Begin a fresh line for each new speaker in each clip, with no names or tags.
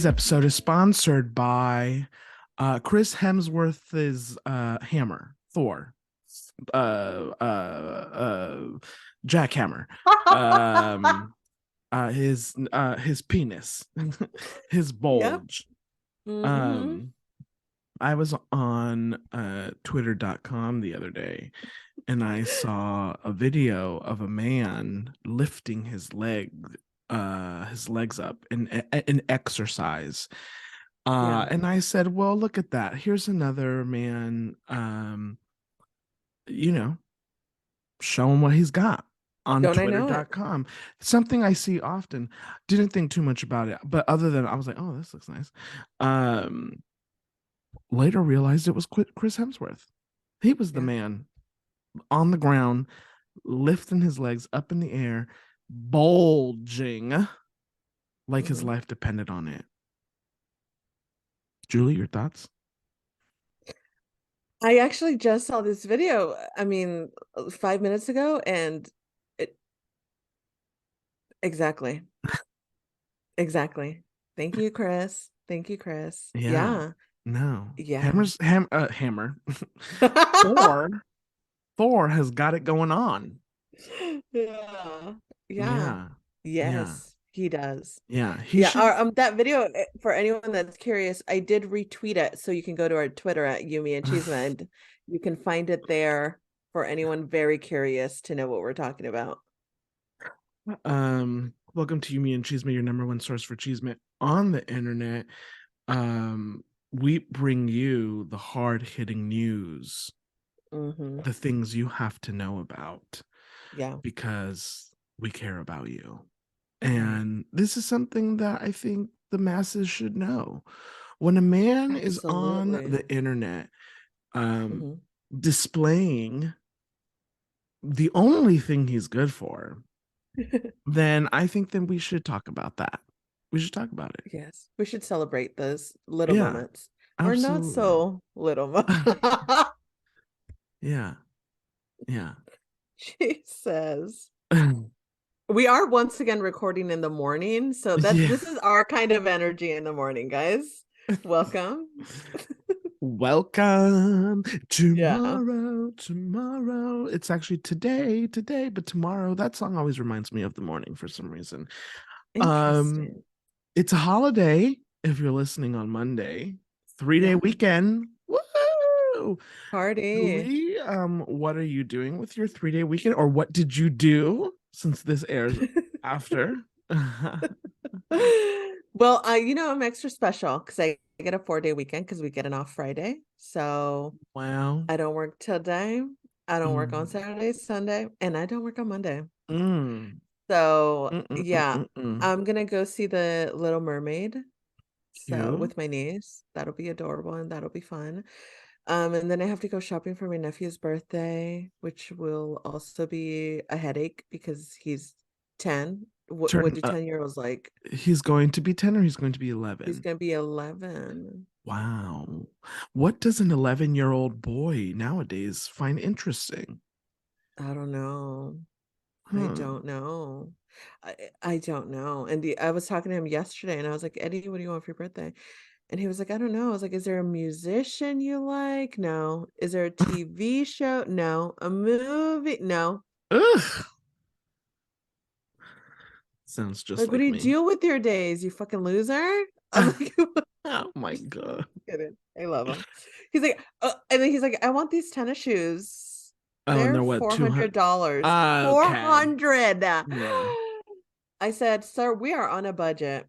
Today's episode is sponsored by Chris Hemsworth's hammer, Thor, uh, uh, uh, jackhammer, um, his penis, his
Yep.
bulge.
Mm-hmm.
Um, I was on twitter.com the other day and I saw a video of a man lifting his legs up in exercise.
Yeah.
And I said, well, look at that. Here's another man, you know, showing what he's got on
Don't I know it?
twitter.com. Something I see often. Didn't think too much about it, but other than I was like, oh, this looks nice. Um, Later realized it was Chris Hemsworth. He was the
Yeah.
man on the ground, lifting his legs up in the air, bulging like his
hmm
life depended on it. Julie, your thoughts?
I actually just saw this video, 5 minutes ago, and it exactly. Exactly. Thank you, Chris. Thank you, Chris.
Yeah.
Yeah.
No.
Yeah.
Hammer. Thor Thor has got it going on.
Yeah. Yeah.
Yeah. Yeah.
Yes, he does.
Yeah. He
Yeah,
should have
that video, for anyone that's curious, I did retweet it, so you can go to our Twitter at Yumi and Chisme, and you can find it there for anyone very curious to know what we're talking about.
welcome to You Me and Chisme, your number one source for chisme on the internet. We bring you the hard-hitting news,
hmm
the things you have to know about
Yeah,
because we care about you.
right.
And this is something that I think the masses should know. When a man is on
Absolutely.
the internet um,
hmm
displaying the only thing he's good for, then I think then we should talk about that. We should talk about it.
Yes, we should celebrate those little
Yeah,
moments, or not
absolutely.
so little moments.
Yeah, yeah.
She says. We are once again recording in the morning, so that's
Yeah.
this is our kind of energy in the morning, guys. Welcome.
Welcome
Yeah.
tomorrow. It's actually today, but tomorrow. That song always reminds me of the morning for some reason. Um,
Interesting.
it's a holiday if you're listening on Monday. 3-day
Yeah.
weekend. Woo!
Party.
Julie, what are you doing with your 3-day weekend, or what did you do since this airs after?
Well, I'm extra special because I get a 4-day weekend because we get an off Friday. So
Wow.
I don't work today. I don't work on
Mm.
Saturday, Sunday, and I don't work on Monday.
Mm.
So
Mm, mm, mm,
yeah,
mm, mm.
I'm gonna go see the Little Mermaid. So
Cute.
with my niece, that'll be adorable and that'll be fun. And then I have to go shopping for my nephew's birthday, which will also be a headache because he's 10. What
Turn
do 10-year-olds like?
He's going to be 10 or he's going to be
He's
11?
gonna be 11.
Wow. What does an 11-year-old boy nowadays find interesting?
I don't know. I
Huh.
don't know. I don't know. And I was talking to him yesterday and I was like, Eddie, what do you want for your birthday? And he was like, I don't know. I was like, is there a musician you like? No. Is there a TV show? No. A movie? No.
Ugh. Sounds just
Like, what do
like
you
me.
do with your days, you fucking loser? I'm like,
Oh my God.
just kidding. I love him. He's like, and then he's like, I want these tennis shoes.
Oh, and
They're
they're what, 200?
$400.
Okay.
400.
Yeah.
I said, sir, we are on a budget.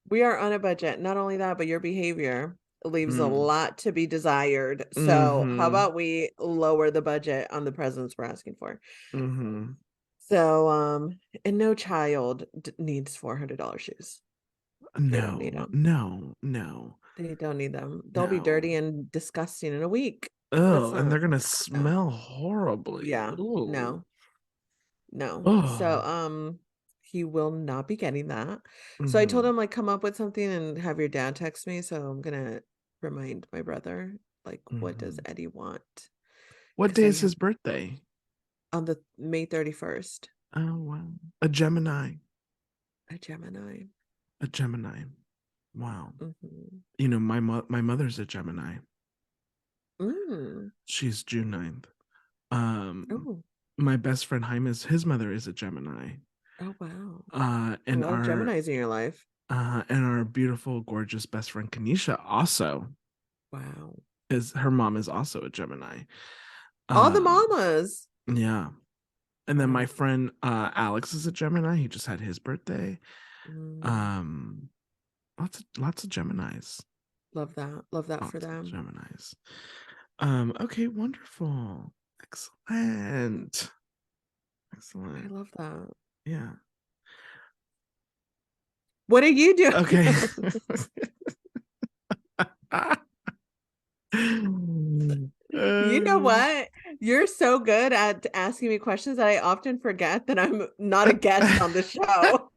We are on a budget. Not only that, but your behavior leaves a
Mm.
lot to be desired. So how
Mm-hmm.
about we lower the budget on the presents we're asking for?
Mm-hmm.
So, and no child needs $400 shoes. They don't need
No,
them.
no, no,
They don't need them. They'll be
no.
dirty and disgusting in a week.
Oh,
That's
and
not,
they're gonna
no.
smell horribly.
Yeah,
Ooh.
no, no. So,
Oh.
he will not be getting that. So I told
Mm-hmm.
him, like, come up with something and have your dad text me. So I'm gonna remind my brother, like, what does
Mm-hmm.
Eddie want?
What
Because
day
I
is
have
his birthday?
on the May 31st,
Oh wow. A Gemini.
a Gemini.
A Gemini. Wow.
Mhm.
My mother's a Gemini.
Mm.
She's June 9th. Um,
Oh.
my best friend Jaime's his mother is a Gemini.
Oh, wow.
Uh,
A
and
lot of
our
Geminis in your life.
and our beautiful, gorgeous best friend Kanisha also
Wow.
is her mom is also a Gemini.
All the
Um,
mamas.
yeah. And then my
Wow.
friend Alex is a Gemini. He just had his birthday.
Mm.
Um, lots of Geminis.
Love that. Love that for
Lots of
them.
Geminis. Okay, wonderful. Excellent.
I
Excellent.
love that.
Yeah.
What are you doing?
Okay.
You know
Uh,
what? You're so good at asking me questions that I often forget that I'm not a guest on the show.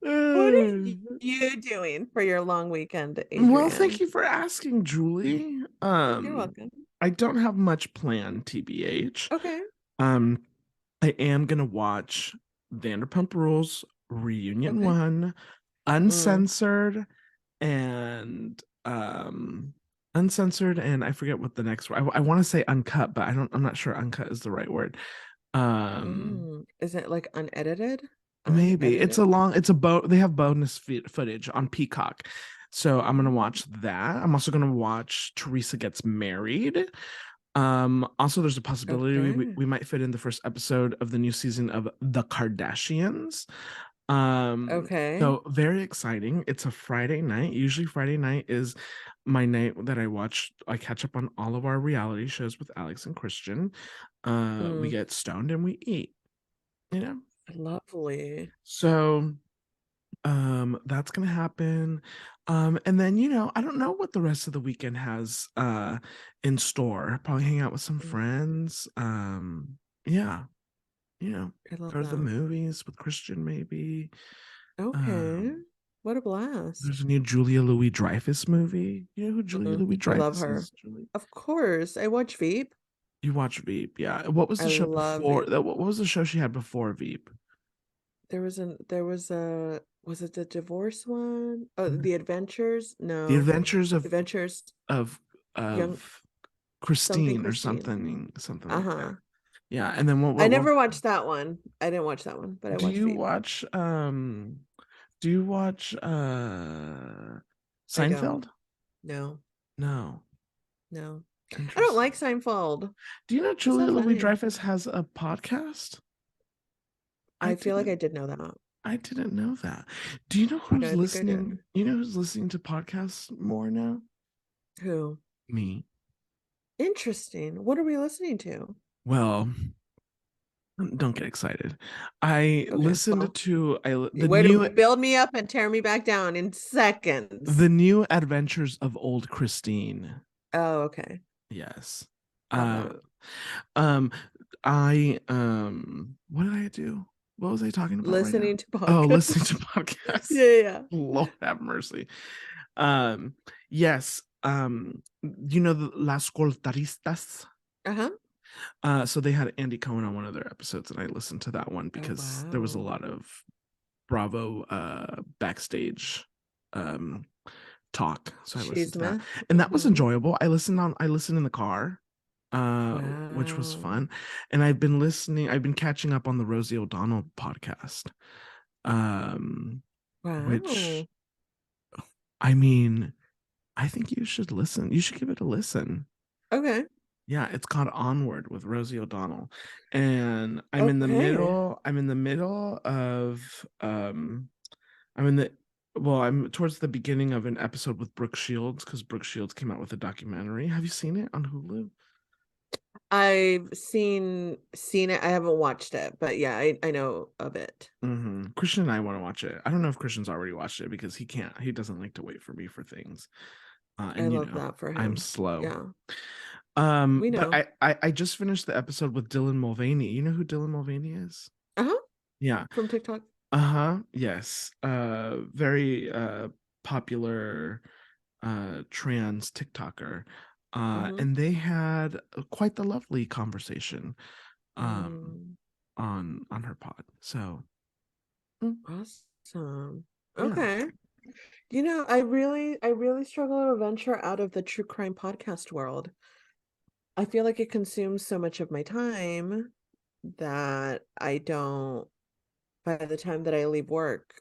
What are you doing for your long weekend,
well, thank
Adrian?
you for asking, Julie.
You're welcome.
I don't have much planned, TBH.
Okay.
Um, I am gonna watch Vanderpump Rules Reunion
Okay.
1,
Mm.
Uncensored, and Uncensored, and I forget what the next one. I want to say Uncut, but I'm not sure Uncut is the right word. Um,
Mm. Is it like unedited?
Maybe it's
Unedited?
they have bonus footage on Peacock. So I'm gonna
Mm.
watch that. I'm also gonna watch Teresa Gets Married. Also there's a possibility
Okay.
we might fit in the first episode of the new season of The Kardashians.
Okay.
So very exciting. It's a Friday night. Usually Friday night is my night that I catch up on all of our reality shows with Alex and Christian. We
Mm.
get stoned and we eat, you know.
Lovely.
So that's gonna happen. And then I don't know what the rest of the weekend has in store. Probably hang out with some
Mm.
friends. Yeah,
I love
go to the
that.
movies with Christian maybe.
Okay.
um
What a blast.
there's a new Julia Louis Dreyfus movie. You know who Julia
Mm.
Louis
I love
Dreyfus
her.
is, Julie?
Of course. I watch Veep.
You watch Veep? Yeah. What was
I
the show
love
before
Veep.
that? What was the show she had before Veep?
There was a was it the divorce one? Oh, The Adventures?
The
No.
Adventures
Adventures
of
Young
of
something
Christine or
Christine.
something like that.
Uh-huh.
Yeah, and then
I never watched that one. I didn't watch that one, but I
do
watched
you
Veep.
watch do you watch
I don't.
Seinfeld?
No.
No.
No. I don't like
Interesting.
Seinfeld.
Do you know
It's
Julia
not
Louis
funny.
Dreyfus has a podcast? I
I feel like I
didn't
did know that.
I didn't know that. Do you know
No,
who's
I think I
listening?
did.
You know who's listening to podcasts more now?
Who?
Me.
Interesting. What are we listening to?
Well, don't get excited. I
Okay,
listened
well,
to
way to build me up and tear me back down in
the
seconds.
new adventures of old Christine.
Oh, okay.
Yes.
Love
Uh
that.
um I what did I do? What was I talking about right now?
Listening to
Oh,
podcast.
listening to podcasts.
Yeah, yeah.
Lord have mercy. Um yes, the Las Coltaristas.
Uh-huh.
So they had Andy Cohen on one of their episodes, and I listened to that one
Oh,
because there was a
wow.
lot of Bravo backstage um talk. So I listened to that.
Chisme.
And that was
Mm-hmm.
enjoyable. I listened in the car, which was
Wow.
fun. And I've been catching up on the Rosie O'Donnell podcast. Which
Wow.
I mean, I think you should listen. You should give it a listen.
Okay.
Yeah, it's called Onward with Rosie O'Donnell. And
Okay.
I'm in the middle of I'm in the well, I'm towards the beginning of an episode with Brooke Shields because Brooke Shields came out with a documentary. Have you seen it on Hulu?
I've seen it. I haven't watched it, but yeah, I know of it.
Christian and I want to watch it. I don't know if Christian's already watched it because he doesn't like to wait for me for things.
I
And
love that for
I'm
him.
slow.
Yeah, we
But
know.
I just finished the episode with Dylan Mulvaney. You know who Dylan Mulvaney is?
Uh-huh.
Yeah.
From TikTok.
Uh-huh. Yes. Very popular trans TikToker.
Mm-hmm.
And they had quite the lovely conversation um
Mm.
on her pod. So
Awesome.
Yeah.
Okay. I really struggle to venture out of the true crime podcast world. I feel like it consumes so much of my time that I don't, by the time that I leave work,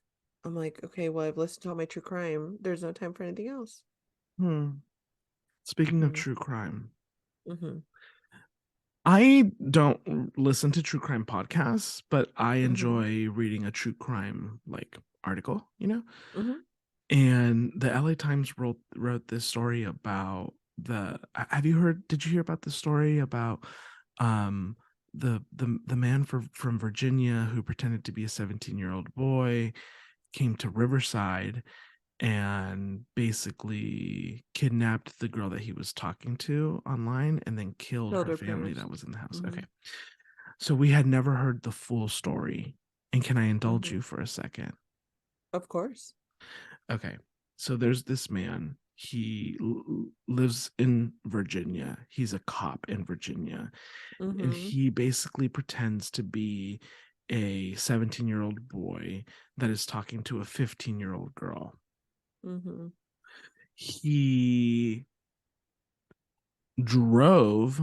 I'm like, okay, well, I've listened to all my true crime. There's no time for anything else.
Hmm. Speaking of
Mm-hmm.
true crime,
Mm-hmm.
I don't listen to true crime podcasts, but I
Mm-hmm.
enjoy reading a true crime like article, you know?
Mm-hmm.
And the LA Times wrote this story about the have you heard did you hear about the story about um the man from Virginia who pretended to be a 17-year-old boy came to Riverside and basically kidnapped the girl that he was talking to online and then killed
Killed
her
her
family
parents.
that was in the house.
Mm-hmm.
Okay. So we had never heard the full story. And can I indulge
Mm-hmm.
you for a second?
Of course.
Okay. So there's this man. Lives in Virginia. He's a cop in Virginia. And
Mm-hmm.
he basically pretends to be a 17-year-old boy that is talking to a 15-year-old girl.
Mm-hmm.
He drove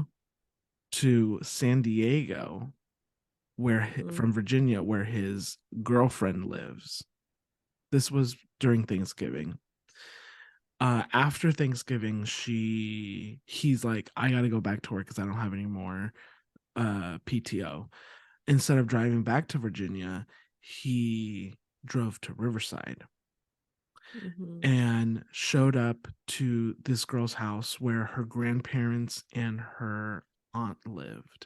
to San Diego, where
Mm-hmm.
from Virginia, where his girlfriend lives. This was during Thanksgiving. After Thanksgiving, he's like, I gotta go back to work because I don't have any more PTO. Instead of driving back to Virginia, he drove to Riverside
Mm-hmm.
and showed up to this girl's house where her grandparents and her aunt lived.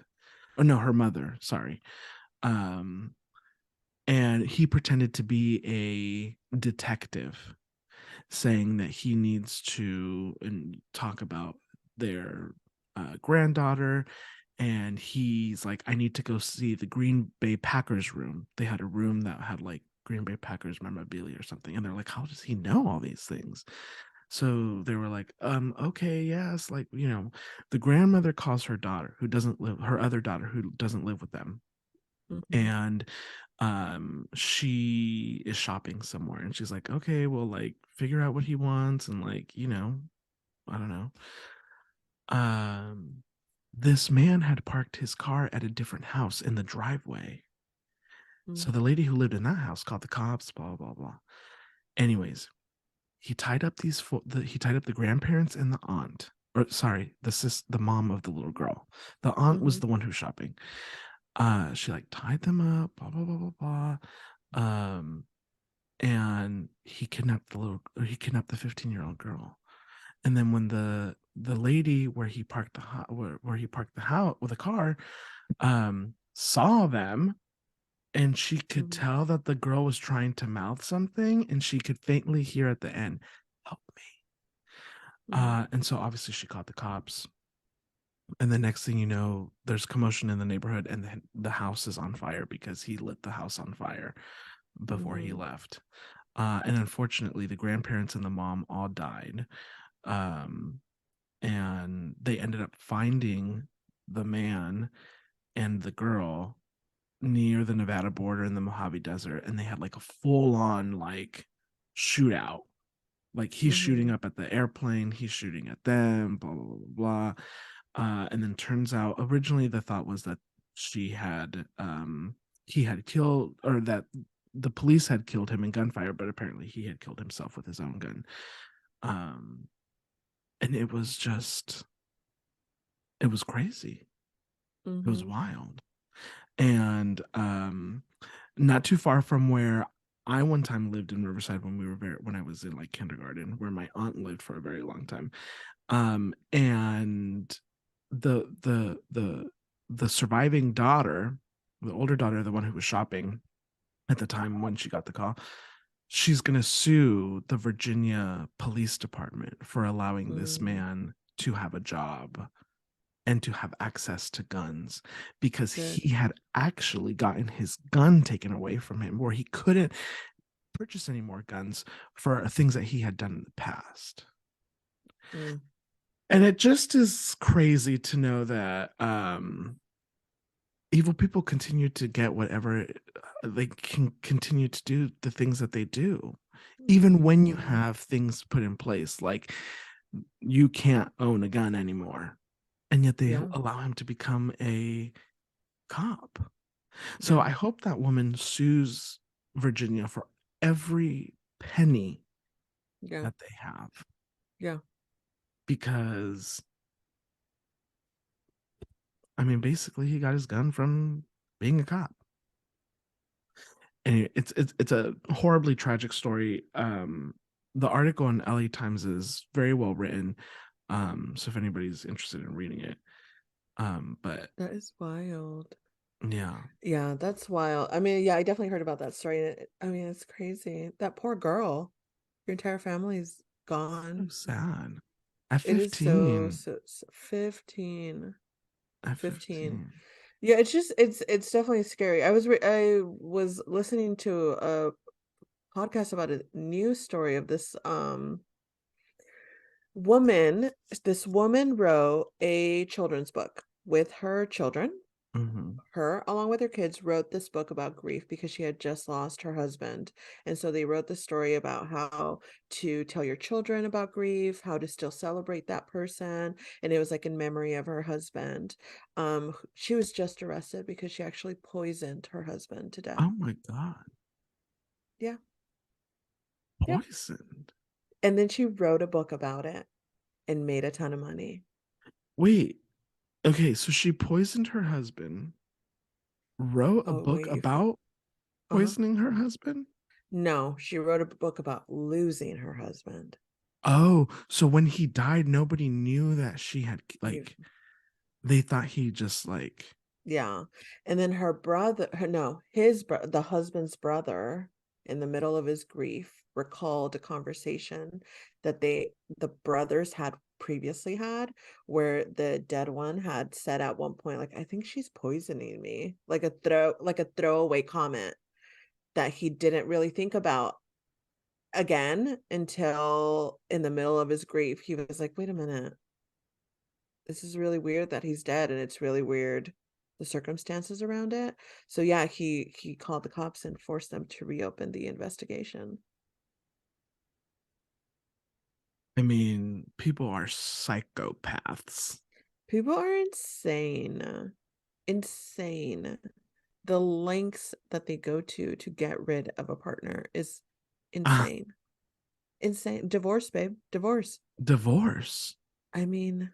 Or no, her mother, sorry. Um, and he pretended to be a detective, saying that he needs to talk about their granddaughter. And he's like, I need to go see the Green Bay Packers room. They had a room that had like Green Bay Packers memorabilia or something. And they're like, how does he know all these things? So they were like, okay, yes, like, the grandmother calls her daughter who doesn't live, her other daughter who doesn't live with them.
Mm-hmm.
And she is shopping somewhere and she's like, okay, well, like, figure out what he wants and like, I don't know. Um this man had parked his car at a different house in the driveway.
Mm-hmm.
So the lady who lived in that house called the cops, blah blah blah. Anyways, he tied up the grandparents and the aunt, or sorry, the mom of the little girl. The aunt was
Mm-hmm.
the one who's shopping. She like tied them up, blah blah blah blah blah. And he kidnapped the 15-year-old girl. And then when the lady where he parked where he parked the house with a car saw them, and she could
Mm-hmm.
tell that the girl was trying to mouth something, and she could faintly hear at the end, help me.
Mm-hmm.
And so obviously she called the cops. And the next thing you know, there's commotion in the neighborhood, and the house is on fire because he lit the house on fire before he
Mm-hmm.
left. And unfortunately, the grandparents and the mom all died. Um, and they ended up finding the man and the girl near the Nevada border in the Mojave Desert, and they had like a full on like shootout. Like he's shooting
Mm-hmm.
up at the airplane, he's shooting at them, blah blah blah blah. And then turns out originally the thought was that she had he had killed, or that the police had killed him in gunfire, but apparently he had killed himself with his own gun. Um, and it was crazy. It was
Mm-hmm.
wild. And not too far from where I one time lived in Riverside when I was in like kindergarten, where my aunt lived for a very long time. And the surviving daughter, the older daughter, the one who was shopping at the time when she got the call, she's going to sue the Virginia Police Department for allowing this
Mm-hmm.
man to have a job and to have access to guns, because
Good.
he had actually gotten his gun taken away from him, where he couldn't purchase any more guns for things that he had done in the past.
Mm.
And it just is crazy to know that evil people continue to get whatever they can continue to do the things that they do, even when you
Mhm.
have things put in place like you can't own a gun anymore, and yet they
Yeah,
allow him to become a cop. So
yeah,
I hope that woman sues Virginia for every penny
yeah,
that they have,
yeah.
because I mean basically he got his gun from being a cop. And it's a horribly tragic story. The article in LA Times is very well written. So if anybody's interested in reading it, but
That is wild.
yeah,
Yeah, that's wild. I mean, yeah, I definitely heard about that story. I mean, it's crazy. That poor girl. Your entire family's
so
gone.
sad. At
It is so,
15,
so 15.
at
15.
15.
Yeah, it's definitely scary. I was listening to a podcast about a news story of woman. This woman wrote a children's book with her children.
Hmm.
Her, along with her kids, wrote this book about grief because she had just lost her husband. And so they wrote the story about how to tell your children about grief, how to still celebrate that person. And it was like in memory of her husband. She was just arrested because she actually poisoned her husband to death.
Oh my God,
Yeah. Yeah.
poisoned.
And then she wrote a book about it and made a ton of money.
Wait, okay, so she poisoned her husband, wrote a
Oh,
book
wait,
about
uh-huh.
poisoning her husband.
No, she wrote a book about losing her husband.
Oh, so when he died, nobody knew that she had
He
like they thought he just like
Yeah. And then her brother, her, no, his bro the husband's brother, in the middle of his grief, recalled a conversation that the brothers had previously had, where the dead one had said at one point, like, I think she's poisoning me, like a throwaway comment that he didn't really think about again until in the middle of his grief. He was like, wait a minute, this is really weird that he's dead, and it's really weird the circumstances around it. So yeah, he called the cops and forced them to reopen the investigation.
I mean, people are psychopaths.
People are insane. Insane. The lengths that they go to get rid of a partner is
Ah,
insane. Insane. Divorce, babe. Divorce.
divorce.
I mean,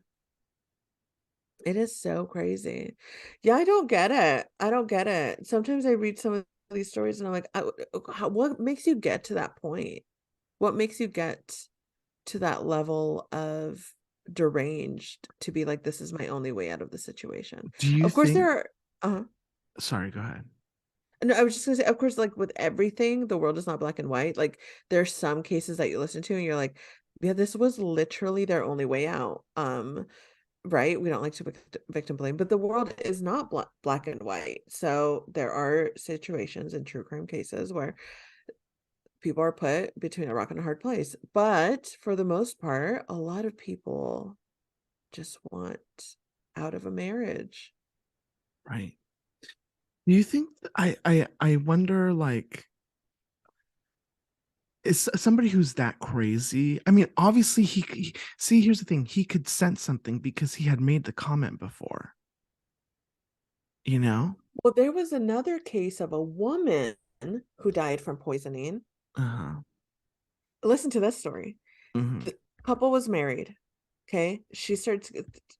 it is so crazy. Yeah, I don't get it. I don't get it. Sometimes I read some of these stories and I'm like, what makes you get to that point? What makes you get to that level of deranged to be like, this is my only way out of the situation?
Do you
Of course,
think?
there are,
Sorry, go ahead.
no, I was just gonna say, of course, like with everything, the world is not black and white. Like there's some cases that you listen to and you're like, yeah, this was literally their only way out. Right? We don't like to victim blame, but the world is not black and white. So there are situations in true crime cases where people are put between a rock and a hard place. But for the most part, a lot of people just want out of a marriage.
Right. Do you think I wonder like is somebody who's that crazy? I mean, obviously see here's the thing, he could sense something because he had made the comment before, you know?
Well, there was another case of a woman who died from poisoning.
Uh-huh.
Listen to this story.
Hmm.
The couple was married. Okay. She starts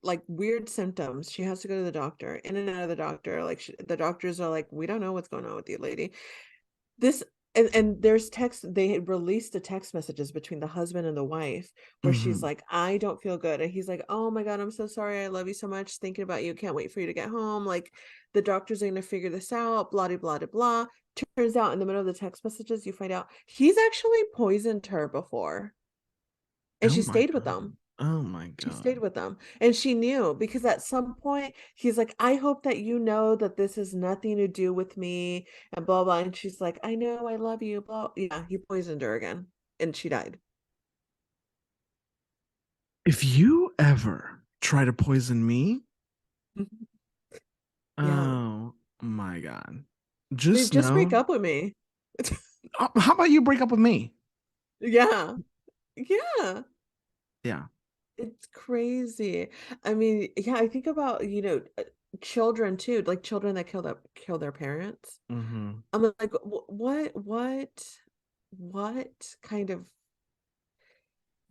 like weird symptoms. She has to go to the doctor, in and out of the doctor. Like the doctors are like, we don't know what's going on with you, lady. This and there's text, they had released the text messages between the husband and the wife where she's
Hmm.
like, I don't feel good. And he's like, oh my God, I'm so sorry. I love you so much. Thinking about you. Can't wait for you to get home. Like the doctors are gonna figure this out, blah blah blah blah. Turns out in the middle of the text messages, you find out he's actually poisoned her before. And
Oh
she
my
stayed with
God.
them.
Oh my
She stayed
God.
with them. And she knew because at some point he's like, I hope that you know that this has nothing to do with me and blah blah. And she's like, I know, I love you. Blah. Yeah, he poisoned her again. And she died.
If you ever try to poison me,
Yeah.
oh, My God.
Then
Just
just break
know.
up with me.
How about you break up with me?
Yeah. Yeah.
Yeah.
It's crazy. I mean, yeah, I think about, children too, like children that kill their parents.
Mm-hmm.
I'm like, what kind of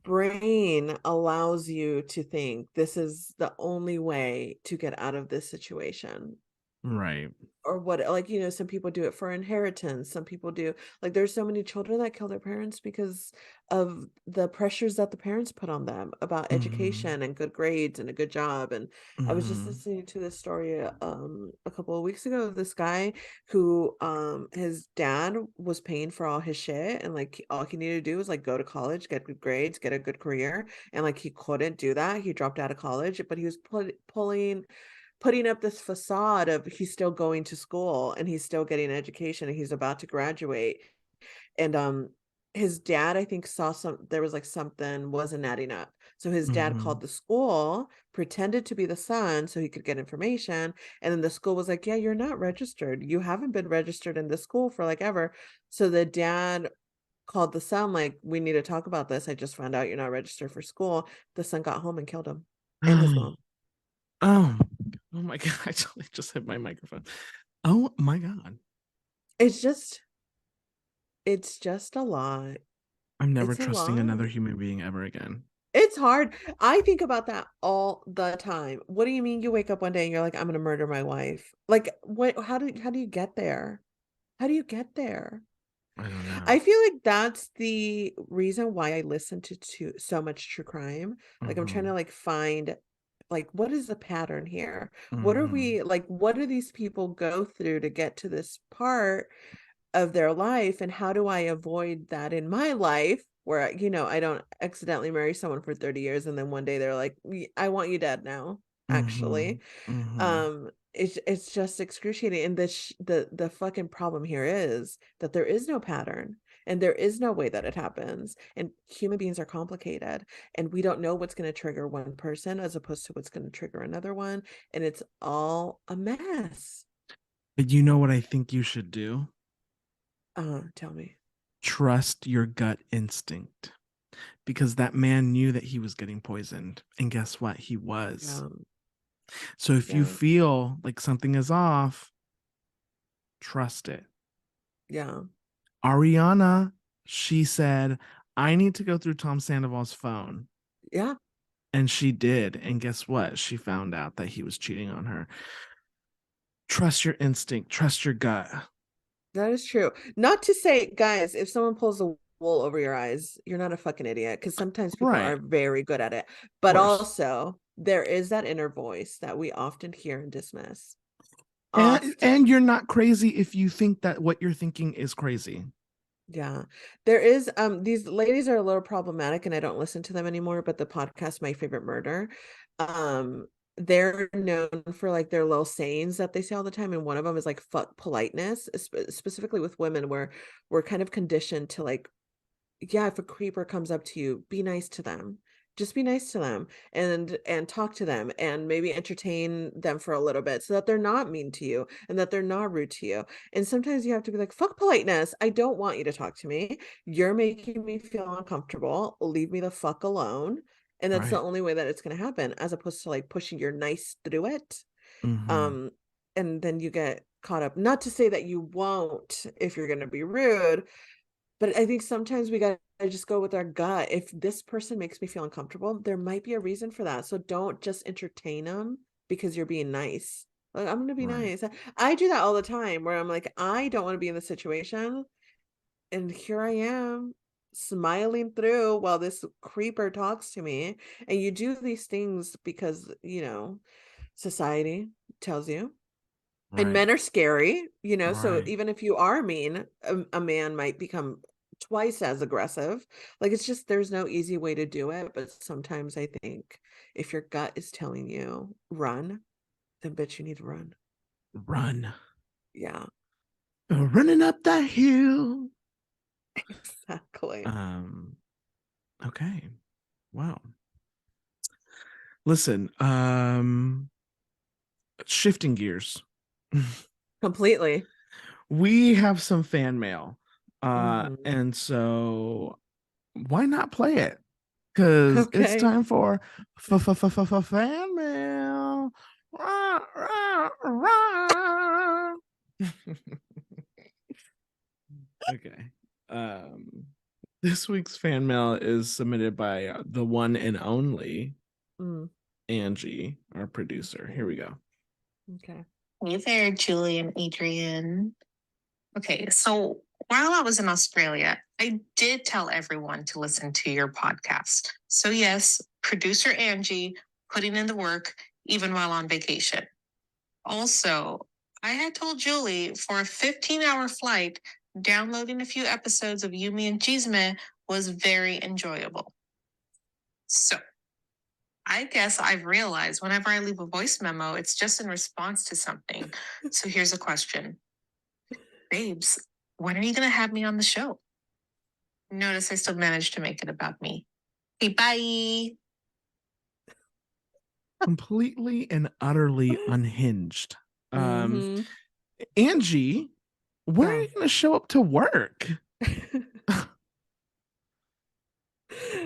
brain allows you to think this is the only way to get out of this situation?
Right.
Or what, like, some people do it for inheritance, some people do, like, there's so many children that kill their parents because of the pressures that the parents put on them about
Mm-hmm.
education and good grades and a good job. And I was just
Mm-hmm.
listening to this story a couple of weeks ago of this guy who his dad was paying for all his shit, and like all he needed to do was like go to college, get good grades, get a good career, and like he couldn't do that. He dropped out of college, but he was putting up this facade of he's still going to school and he's still getting an education and he's about to graduate. And his dad, I think, saw there was like something wasn't adding up. So his dad
Mm-hmm.
called the school, pretended to be the son so he could get information. And then the school was like, yeah, you're not registered. You haven't been registered in this school for like ever. So the dad called the son, like, we need to talk about this. I just found out you're not registered for school. The son got home and killed him and his mom.
Oh, oh my God. I totally just hit my microphone. Oh my God.
It's just It's just a lot.
I'm never
It's a
trusting
lot.
another human being ever again.
It's hard. I think about that all the time. What do you mean you wake up one day and you're like, I'm gonna murder my wife? Like, what, how do you get there? How do you get there?
I don't know.
I feel like that's the reason why I listen to so much true crime. Like I'm trying
Mm-hmm.
to like find like what is the pattern here? What are
Mm-hmm.
we like what do these people go through to get to this part of their life, and how do I avoid that in my life where I don't accidentally marry someone for 30 years and then one day they're like, I want you dead now,
Mm-hmm.
actually."
Mm-hmm.
It's just excruciating, and the fucking problem here is that there is no pattern and there is no way that it happens, and human beings are complicated, and we don't know what's going to trigger one person as opposed to what's going to trigger another one, and it's all a mess.
But you know what I think you should do?
Tell me.
Trust your gut instinct. Because that man knew that he was getting poisoned. And guess what? He was.
Yeah.
So if you
Yeah.
feel like something is off, trust it.
Yeah.
Ariana, she said, I need to go through Tom Sandoval's phone.
Yeah,
And she did. And guess what? She found out that he was cheating on her. Trust your instinct, trust your gut.
that is true. Not to say, guys, if someone pulls the wool over your eyes, you're not a fucking idiot, because sometimes people are
Right.
very good at it.
Of
But
course.
also, there is that inner voice that we often hear and dismiss.
And
Often.
you're not crazy if you think that what you're thinking is crazy.
Yeah. There is these ladies are a little problematic and I don't listen to them anymore, but the podcast My Favorite Murder, um they're known for like their little sayings that they say all the time, and one of them is like fuck politeness, specifically with women, where we're kind of conditioned to like, yeah, if a creeper comes up to you, be nice to them. Just be nice to them and talk to them and maybe entertain them for a little bit so that they're not mean to you and that they're not rude to you. And sometimes you have to be like, fuck politeness. I don't want you to talk to me. You're making me feel uncomfortable. Leave me the fuck alone. And that's the
Right.
only way that it's going to happen, as opposed to like pushing your nice through it.
Mm-hmm.
Um, and then you get caught up. Not to say that you won't if you're going to be rude, but I think sometimes we gotta just go with our gut. If this person makes me feel uncomfortable, there might be a reason for that. So don't just entertain them because you're being nice. Like, I'm gonna be
Right.
nice. I do that all the time where I'm like, I don't want to be in the situation. And here I am smiling through while this creeper talks to me. And you do these things because, society tells you, and
Right.
men are scary, so
Right.
even if you are mean, a man might become twice as aggressive. Like, it's just there's no easy way to do it, but sometimes I think if your gut is telling you run, then bitch, you need to run.
Run.
Yeah.
Running up that hill.
Exactly.
Um, okay. Wow. Listen, shifting gears.
Completely.
We have some fan mail.
Mhm.
And so why not play it? Because it's
Okay.
time for fan mail. Rah, rah, rah. Okay. Um, this week's fan mail is submitted by the one and only
Mm,
Angie, our producer. Here we go.
okay.
Hey there, Julie and Adrian. Okay, so while I was in Australia, I did tell everyone to listen to your podcast. So, yes, producer Angie putting in the work even while on vacation. Also, I had told Julie for a 15-hour flight, downloading a few episodes of Yumi and Chisme was very enjoyable. So, I guess I've realized whenever I leave a voice memo, it's just in response to something. So, here's a question. Babes, when are you going to have me on the show? Notice I still managed to make it about me. Okay, bye.
Completely and utterly unhinged. Um,
Mm-hmm.
Angie, when are
Oh.
you going to show up to work?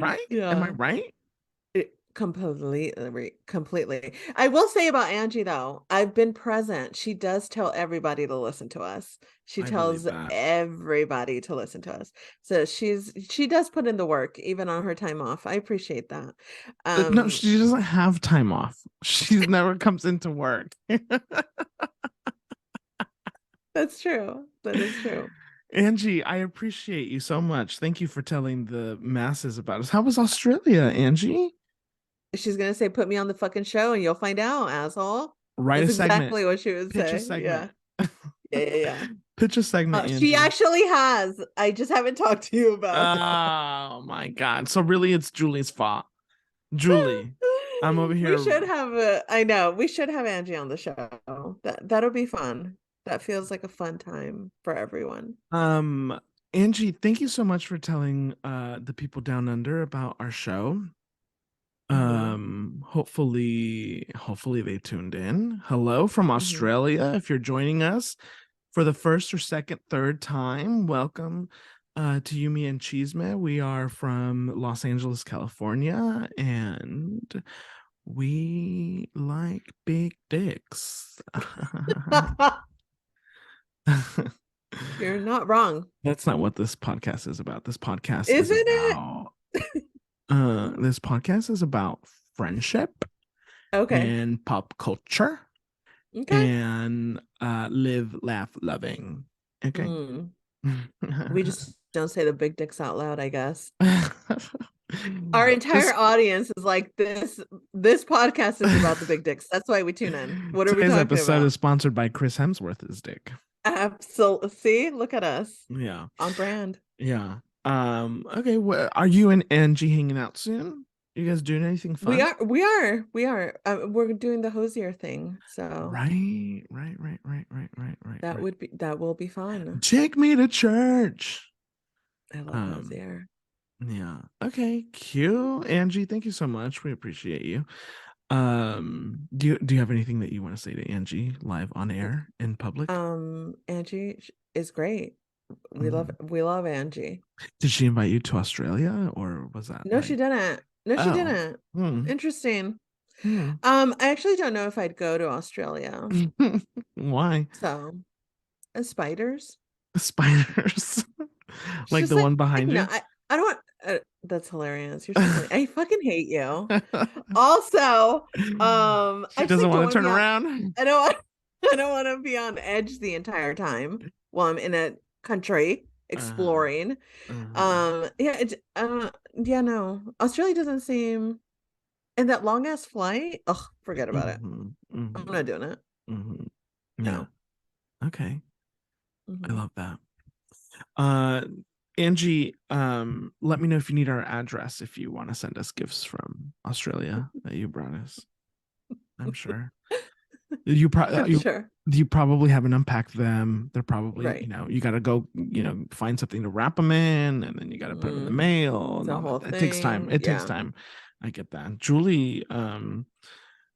Right? Am I
Yeah.
right?
Completely. I will say about Angie though, I've been present. She does tell everybody to listen to us. She
I believe
tells
that.
everybody to listen to us. So she does put in the work even on her time off. I appreciate that.
No,
Um,
she doesn't have time off. She never comes into work.
that's true. That is true.
Angie, I appreciate you so much. Thank you for telling the masses about us. How was Australia, Angie?
She's gonna say, "Put me on the fucking show and you'll find out, asshole."
Write a
That's
segment.
exactly what she would
Pitch a
say.
segment.
Yeah. Yeah.
Pitch a segment,
She
Angie.
actually has. I just haven't talked to you about it.
Oh my God. So really it's Julie's fault. Julie, I'm over
We
here.
should have I know, we should have Angie on the show. That'll be fun. That feels like a fun time for everyone.
Um, Angie, thank you so much for telling the people down under about our show.
Hmm.
Hopefully they tuned in. Hello from
Hmm.
Australia. If you're joining us for the first or second, third time, welcome to Yumi and Chisme. We are from Los Angeles, California, and we like big dicks.
You're not wrong.
That's not what this podcast is about.
Isn't it?
This podcast is about friendship
Okay.
and pop culture
Okay.
and live, laugh, loving. Okay.
Mm. We just don't say the big dicks out loud, I guess. Our entire
this
audience is like this podcast is about the big dicks. That's why we tune in. What are we
today's
talking
episode
about?
is sponsored by Chris Hemsworth's dick.
Absolutely. See, look at us
Yeah.
on brand.
Yeah. Okay, are you and Angie hanging out soon? You guys doing anything
We
fun?
are, we are, we are. We're doing the hosier thing, so
Right.
that will be fun.
Take me to church.
I love
Um,
hosier.
yeah. Okay, cute. Angie, thank you so much. We appreciate you. Do you have anything that you want to say to Angie live on air in public?
Angie is great.
Mhm.
We love Angie.
Did she invite you to Australia or was that
No, she
like,
didn't. No, she
oh,
didn't.
hmm,
Interesting.
hmm.
I actually don't know if I'd go to Australia.
Why?
So, spiders.
Spiders.
It's
Like
just
the
like,
one behind
no,
you?
I don't want. That's hilarious. You're so funny. I fucking hate you. Also,
She
I just
doesn't
like don't
want to
want to
turn
be on.
around.
I don't want. I don't want to be on edge the entire time while I'm in a country
Uh-huh.
exploring.
Uh-huh.
Yeah, yeah, no. Australia doesn't seem, and that long ass flight. Ugh, forget about it.
Mhm,
I'm
mhm,
not doing it.
mhm. Yeah.
No.
Okay. I
Hmm.
love that. Uh, Angie, let me know if you need our address if you want to send us gifts from Australia that you brought us. I'm sure
I'm
you
sure.
probably haven't unpacked them. They're probably,
Right.
you got to go, find something to wrap them in, and then you got to put them in the
Mm,
mail
it's
and
a
all
whole
that. It takes time.
thing.
It takes
Yeah.
time. I get that. Julie,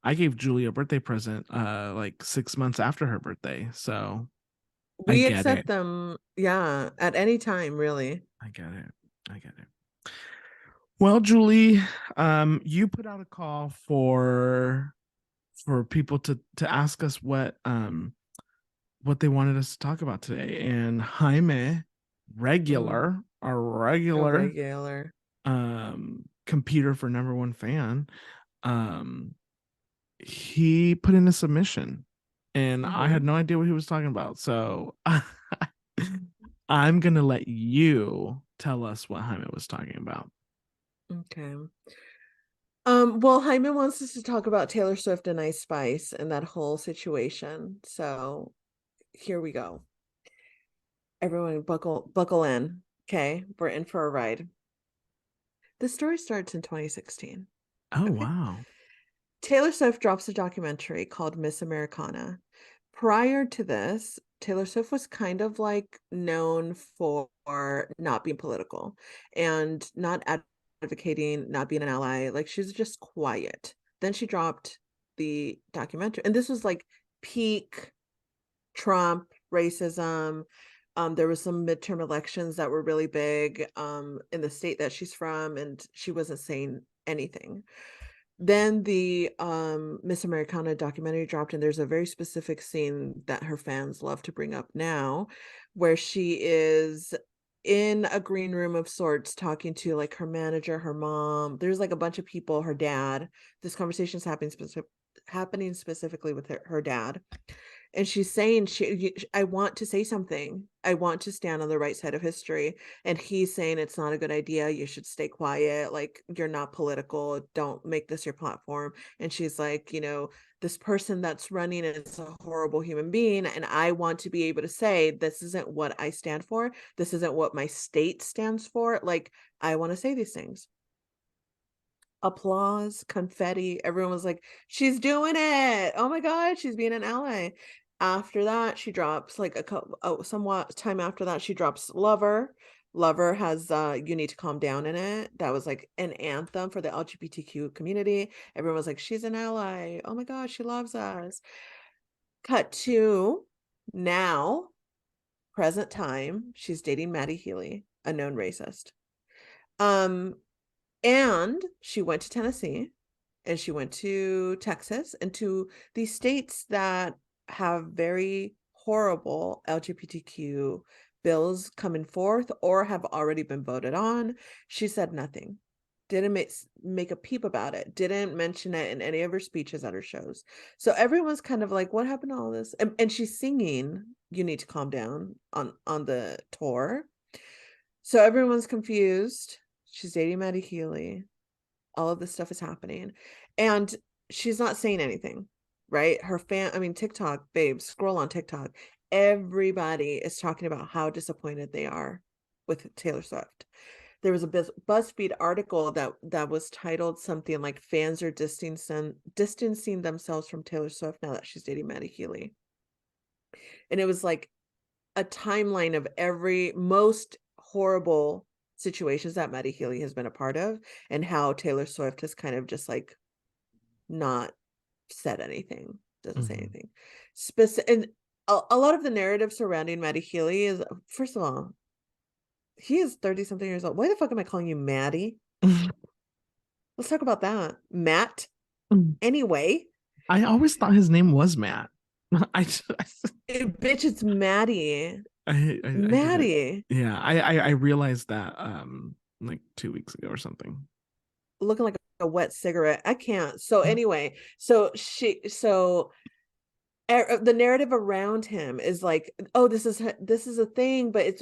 I gave Julie a birthday present like 6 months after her birthday. So I
We
get it.
accept them, yeah, at any time, really.
I get it. I get it. Well, Julie, you put out a call for people to ask us what they wanted us to talk about today. And Jaime, regular, a
A
regular
regular.
competer for number one fan, he put in a submission and I had no idea what he was talking about. So I'm gonna let you tell us what Jaime was talking about.
Okay. Well, Hyman wants us to talk about Taylor Swift and Ice Spice and that whole situation. So here we go. Everyone buckle in. Okay, we're in for a ride. The story starts in 2016.
Oh,
Okay.
wow.
Taylor Swift drops a documentary called Miss Americana. Prior to this, Taylor Swift was kind of like known for not being political and not advocating, not being an ally. Like she was just quiet. Then she dropped the documentary, and this was like peak Trump racism. There was some midterm elections that were really big in the state that she's from, and she wasn't saying anything. Then the Miss Americana documentary dropped, and there's a very specific scene that her fans love to bring up now, where she is in a green room of sorts talking to like her manager, her mom. There's like a bunch of people, her dad. This conversation's happening specifically with her dad. And she's saying I want to say something. I want to stand on the right side of history. And he's saying it's not a good idea. You should stay quiet. Like you're not political. Don't make this your platform. And she's like, this person that's running is a horrible human being. And I want to be able to say, this isn't what I stand for. This isn't what my state stands for. Like, I want to say these things. Applause, confetti. Everyone was like, she's doing it. Oh my God, she's being an ally. After that, she drops like somewhat time after that, she drops Lover. Lover has You Need to Calm Down in it. That was like an anthem for the LGBTQ community. Everyone was like, she's an ally. Oh my gosh, she loves us. Cut to now, present time, she's dating Maddie Healy, a known racist. And she went to Tennessee and she went to Texas and to these states that have very horrible LGBTQ bills coming forth or have already been voted on. She said nothing, didn't make a peep about it, didn't mention it in any of her speeches at her shows. So everyone's kind of like, what happened to all this? And she's singing You Need to Calm Down on the tour. So everyone's confused. She's dating Maddie Healy. All of this stuff is happening. And she's not saying anything, right? TikTok, babes, scroll on TikTok. Everybody is talking about how disappointed they are with Taylor Swift. There was a BuzzFeed article that was titled something like fans are distancing themselves from Taylor Swift now that she's dating Maddie Healy. And it was like a timeline of most horrible situations that Maddie Healy has been a part of and how Taylor Swift has kind of just like not said anything, doesn't say anything. And a lot of the narrative surrounding Maddie Healy is, first of all, he is 30 something years old. Why the fuck am I calling you Maddie? Let's talk about that. Matt. Anyway.
I always thought his name was Matt.
Bitch, it's Maddie.
Maddie. I realized that like 2 weeks ago or something.
Looking like a wet cigarette. I can't. So anyway, so the narrative around him is like, oh, this is a thing, but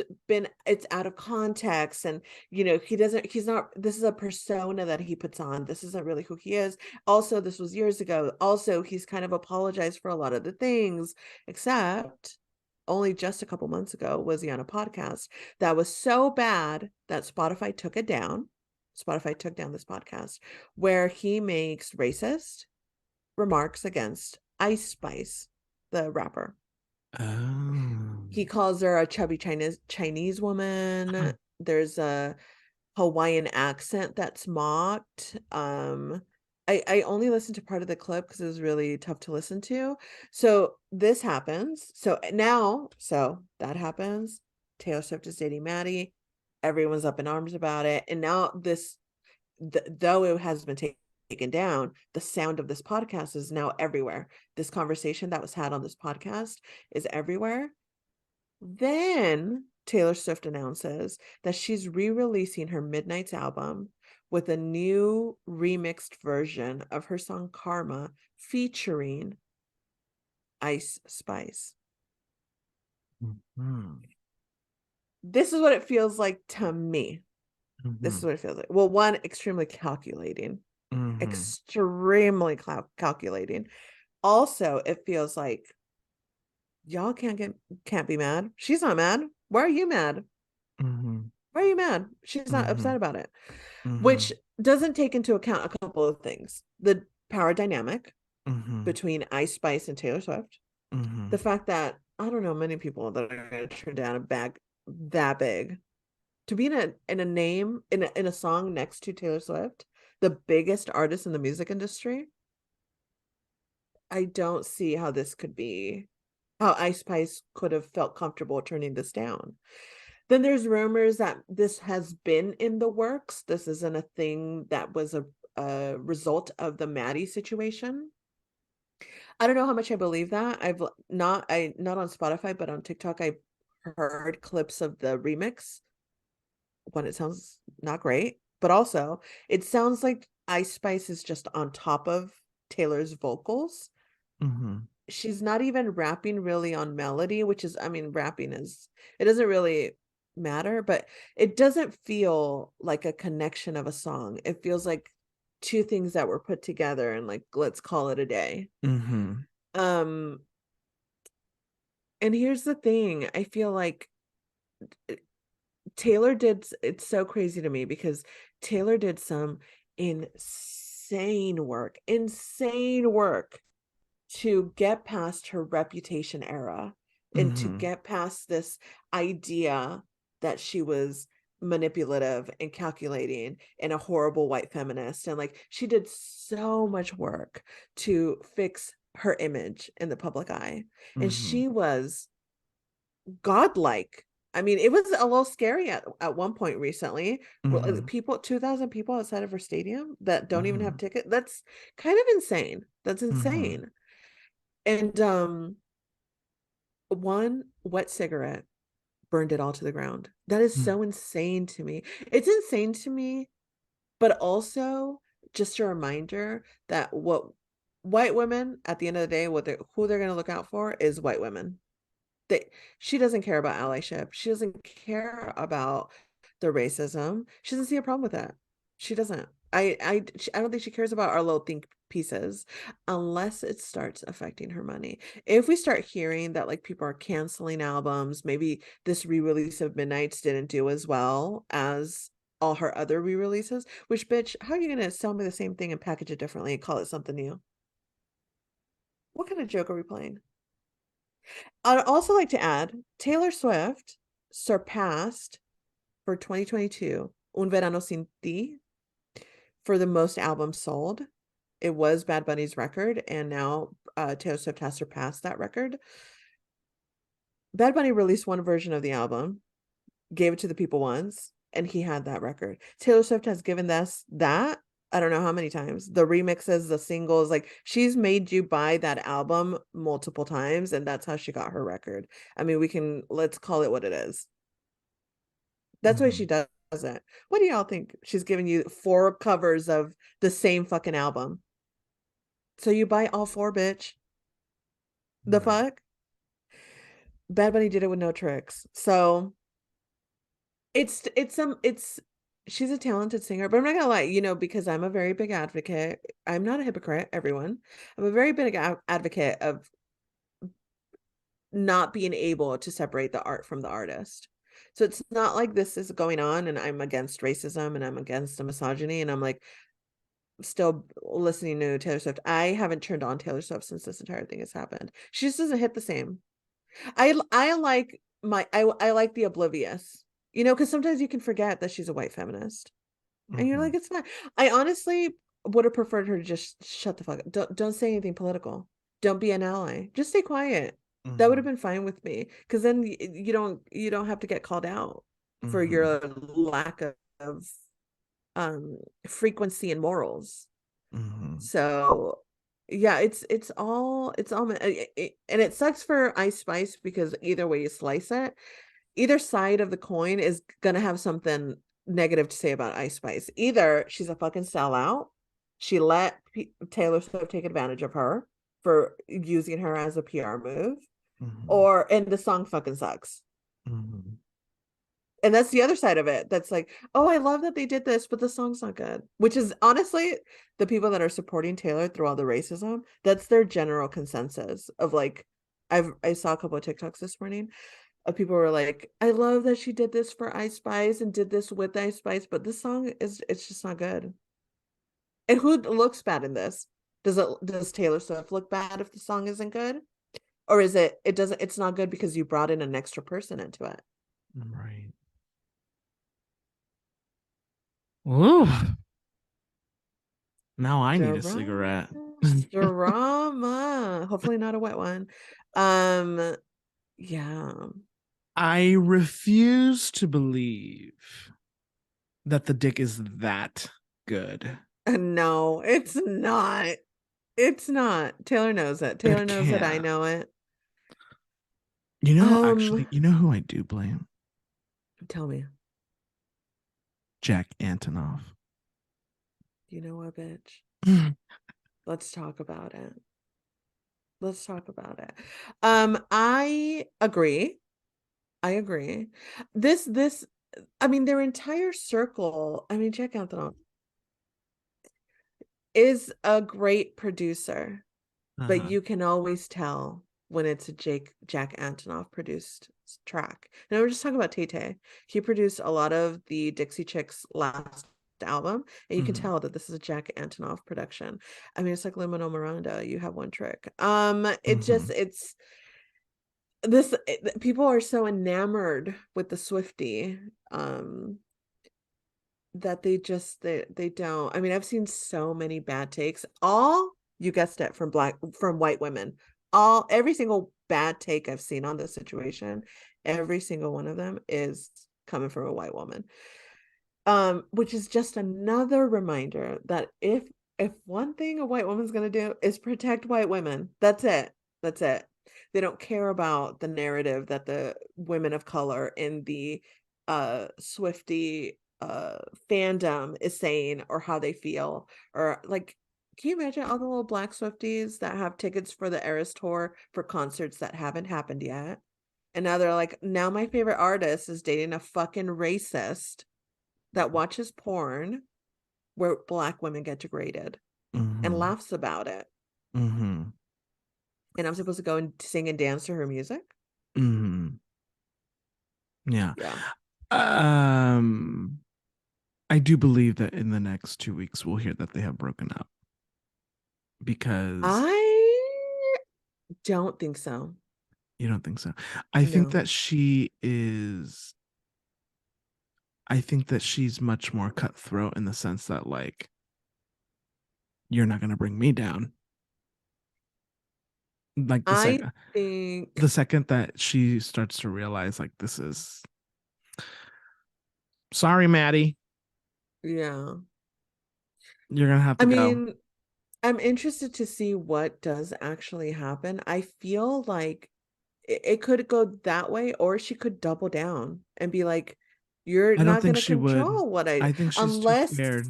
it's out of context, and he's not, this is a persona that he puts on. This isn't really who he is. Also, this was years ago. Also, he's kind of apologized for a lot of the things, except only just a couple months ago was he on a podcast that was so bad that Spotify took it down. Spotify took down this podcast where he makes racist remarks against Ice Spice, the rapper.
Oh.
He calls her a chubby Chinese woman. There's a Hawaiian accent that's mocked. I only listened to part of the clip because it was really tough to listen to. So this happens. So that happens. Taylor Swift is dating Maddie. Everyone's up in arms about it. And now though it has been taken down, the sound of this podcast is now everywhere. This conversation that was had on this podcast is everywhere. Then Taylor Swift announces that she's re-releasing her Midnight's album with a new remixed version of her song Karma featuring Ice Spice.
Mm-hmm.
This is what it feels like to me.
Mm-hmm.
This is what it feels like. Well, one, extremely calculating.
Mm-hmm.
Extremely calculating. Also, it feels like y'all can't be mad. She's not mad. Why are you mad?
Mm-hmm.
Why are you mad? She's not
Mm-hmm.
upset about it.
Mm-hmm.
Which doesn't take into account a couple of things. The power dynamic
Mm-hmm.
between Ice Spice and Taylor Swift.
Mm-hmm.
The fact that I don't know many people that are going to turn down a bag that big to be in a name in a song next to Taylor Swift, the biggest artist in the music industry. I don't see how this could be, how Ice Spice could have felt comfortable turning this down. Then there's rumors that this has been in the works. This isn't a thing that was a result of the Maddie situation. I don't know how much I believe that. Not on Spotify, but on TikTok, I heard clips of the remix. One, it sounds not great, but also it sounds like Ice Spice is just on top of Taylor's vocals.
Mm-hmm.
She's not even rapping really on melody, which is, I mean, rapping is, it doesn't really matter, but it doesn't feel like a connection of a song. It feels like two things that were put together and like, let's call it a day.
Mm-hmm.
And here's the thing, I feel like it's so crazy to me because Taylor did some insane work to get past her Reputation era and to
Mm-hmm.
get past this idea that she was manipulative and calculating and a horrible white feminist. And like, she did so much work to fix her image in the public eye. And
Mm-hmm.
she was godlike. I mean, it was a little scary at one point recently.
Mm-hmm.
2,000 people outside of her stadium that don't even have
Mm-hmm.
tickets. That's kind of insane. That's insane. And one wet cigarette burned it all to the ground. That is so insane to me. It's insane to me, but also just a reminder that what white women at the end of the day, who they're going to look out for is white women. She doesn't care about allyship. She doesn't care about the racism. She doesn't see a problem with that. She doesn't. I don't think she cares about our little think pieces unless it starts affecting her money. If we start hearing that like people are canceling albums, maybe this re-release of Midnight's didn't do as well as all her other re-releases, which bitch, how are you gonna sell me the same thing and package it differently and call it something new? What kind of joke are we playing? I'd also like to add, Taylor Swift surpassed for 2022 Un Verano Sin Ti for the most albums sold. It was Bad Bunny's record, and now Taylor Swift has surpassed that record. Bad Bunny released one version of the album, gave it to the people once, and he had that record. Taylor Swift has given us that I don't know how many times. The remixes, the singles, like she's made you buy that album multiple times, and that's how she got her record. I mean, let's call it what it is. That's why she does it. What do y'all think? She's giving you 4 covers of the same fucking album. So you buy all 4, bitch. The fuck? Bad Bunny did it with no tricks. So it's she's a talented singer, but I'm not gonna lie, because I'm a very big advocate. I'm not a hypocrite, everyone. I'm a very big advocate of not being able to separate the art from the artist. So it's not like this is going on and I'm against racism and I'm against the misogyny and I'm like still listening to Taylor Swift. I haven't turned on Taylor Swift since this entire thing has happened. She just doesn't hit the same. I like the oblivious, because sometimes you can forget that she's a white feminist. And you're like, it's fine. I honestly, would have preferred her to just shut the fuck up. Don't say anything political. Don't be an ally. Just stay quiet. That would have been fine with me, because then you don't have to get called out for your lack of frequency and morals. So yeah, and it sucks for Ice Spice, because either way you slice it, either side of the coin is gonna have something negative to say about Ice Spice. Either she's a fucking sellout, she let Taylor Swift take advantage of her for using her as a PR move, and the song fucking sucks. And that's the other side of it. That's like, oh, I love that they did this, but the song's not good. Which is honestly the people that are supporting Taylor through all the racism. That's their general consensus of like, I saw a couple of TikToks this morning of people were like, I love that she did this for Ice Spice and did this with Ice Spice, but this song it's just not good. And who looks bad in this? Does Taylor Swift look bad if the song isn't good? Or is it's not good because you brought in an extra person into it?
Right. Ooh. Now I need a cigarette.
Drama. Hopefully not a wet one. Yeah.
I refuse to believe that the dick is that good.
No, it's not. It's not. Taylor knows it. Taylor knows that I know it.
Actually, you know who I do blame?
Tell me.
Jack Antonoff.
You know what, bitch? Let's talk about it. Let's talk about it. I agree. This, I mean, their entire circle, I mean, Jack Antonoff is a great producer, but you can always tell when it's a Jack Antonoff produced track. And we're just talking about Tay Tay. He produced a lot of the Dixie Chicks last album, and you can tell that this is a Jack Antonoff production. I mean, it's like Lin-Manuel Miranda. You have one trick. It's this. People are so enamored with the Swiftie, that they don't. I mean, I've seen so many bad takes. All, you guessed it, from white women. Every single bad take I've seen on this situation, every single one of them is coming from a white woman. Which is just another reminder that if one thing a white woman's gonna do is protect white women, that's it. They don't care about the narrative that the women of color in the Swiftie fandom is saying, or how they feel, or like, can you imagine all the little black Swifties that have tickets for the Eras tour for concerts that haven't happened yet, and now they're like, now my favorite artist is dating a fucking racist that watches porn where black women get degraded and laughs about it. And I'm supposed to go and sing and dance to her music.
Yeah.
Yeah.
I do believe that in the next 2 weeks we'll hear that they have broken up, because
I don't think so.
You don't think so? I think that she's much more cutthroat, in the sense that, like, you're not going to bring me down. Like the second that she starts to realize, like, this is, sorry, Maddie.
Yeah.
You're going to have to go.
I mean, I'm interested to see what does actually happen. I feel like it could go that way, or she could double down and be like, you're
I don't
not going
think
to
she would.
control what
I think she's too scared.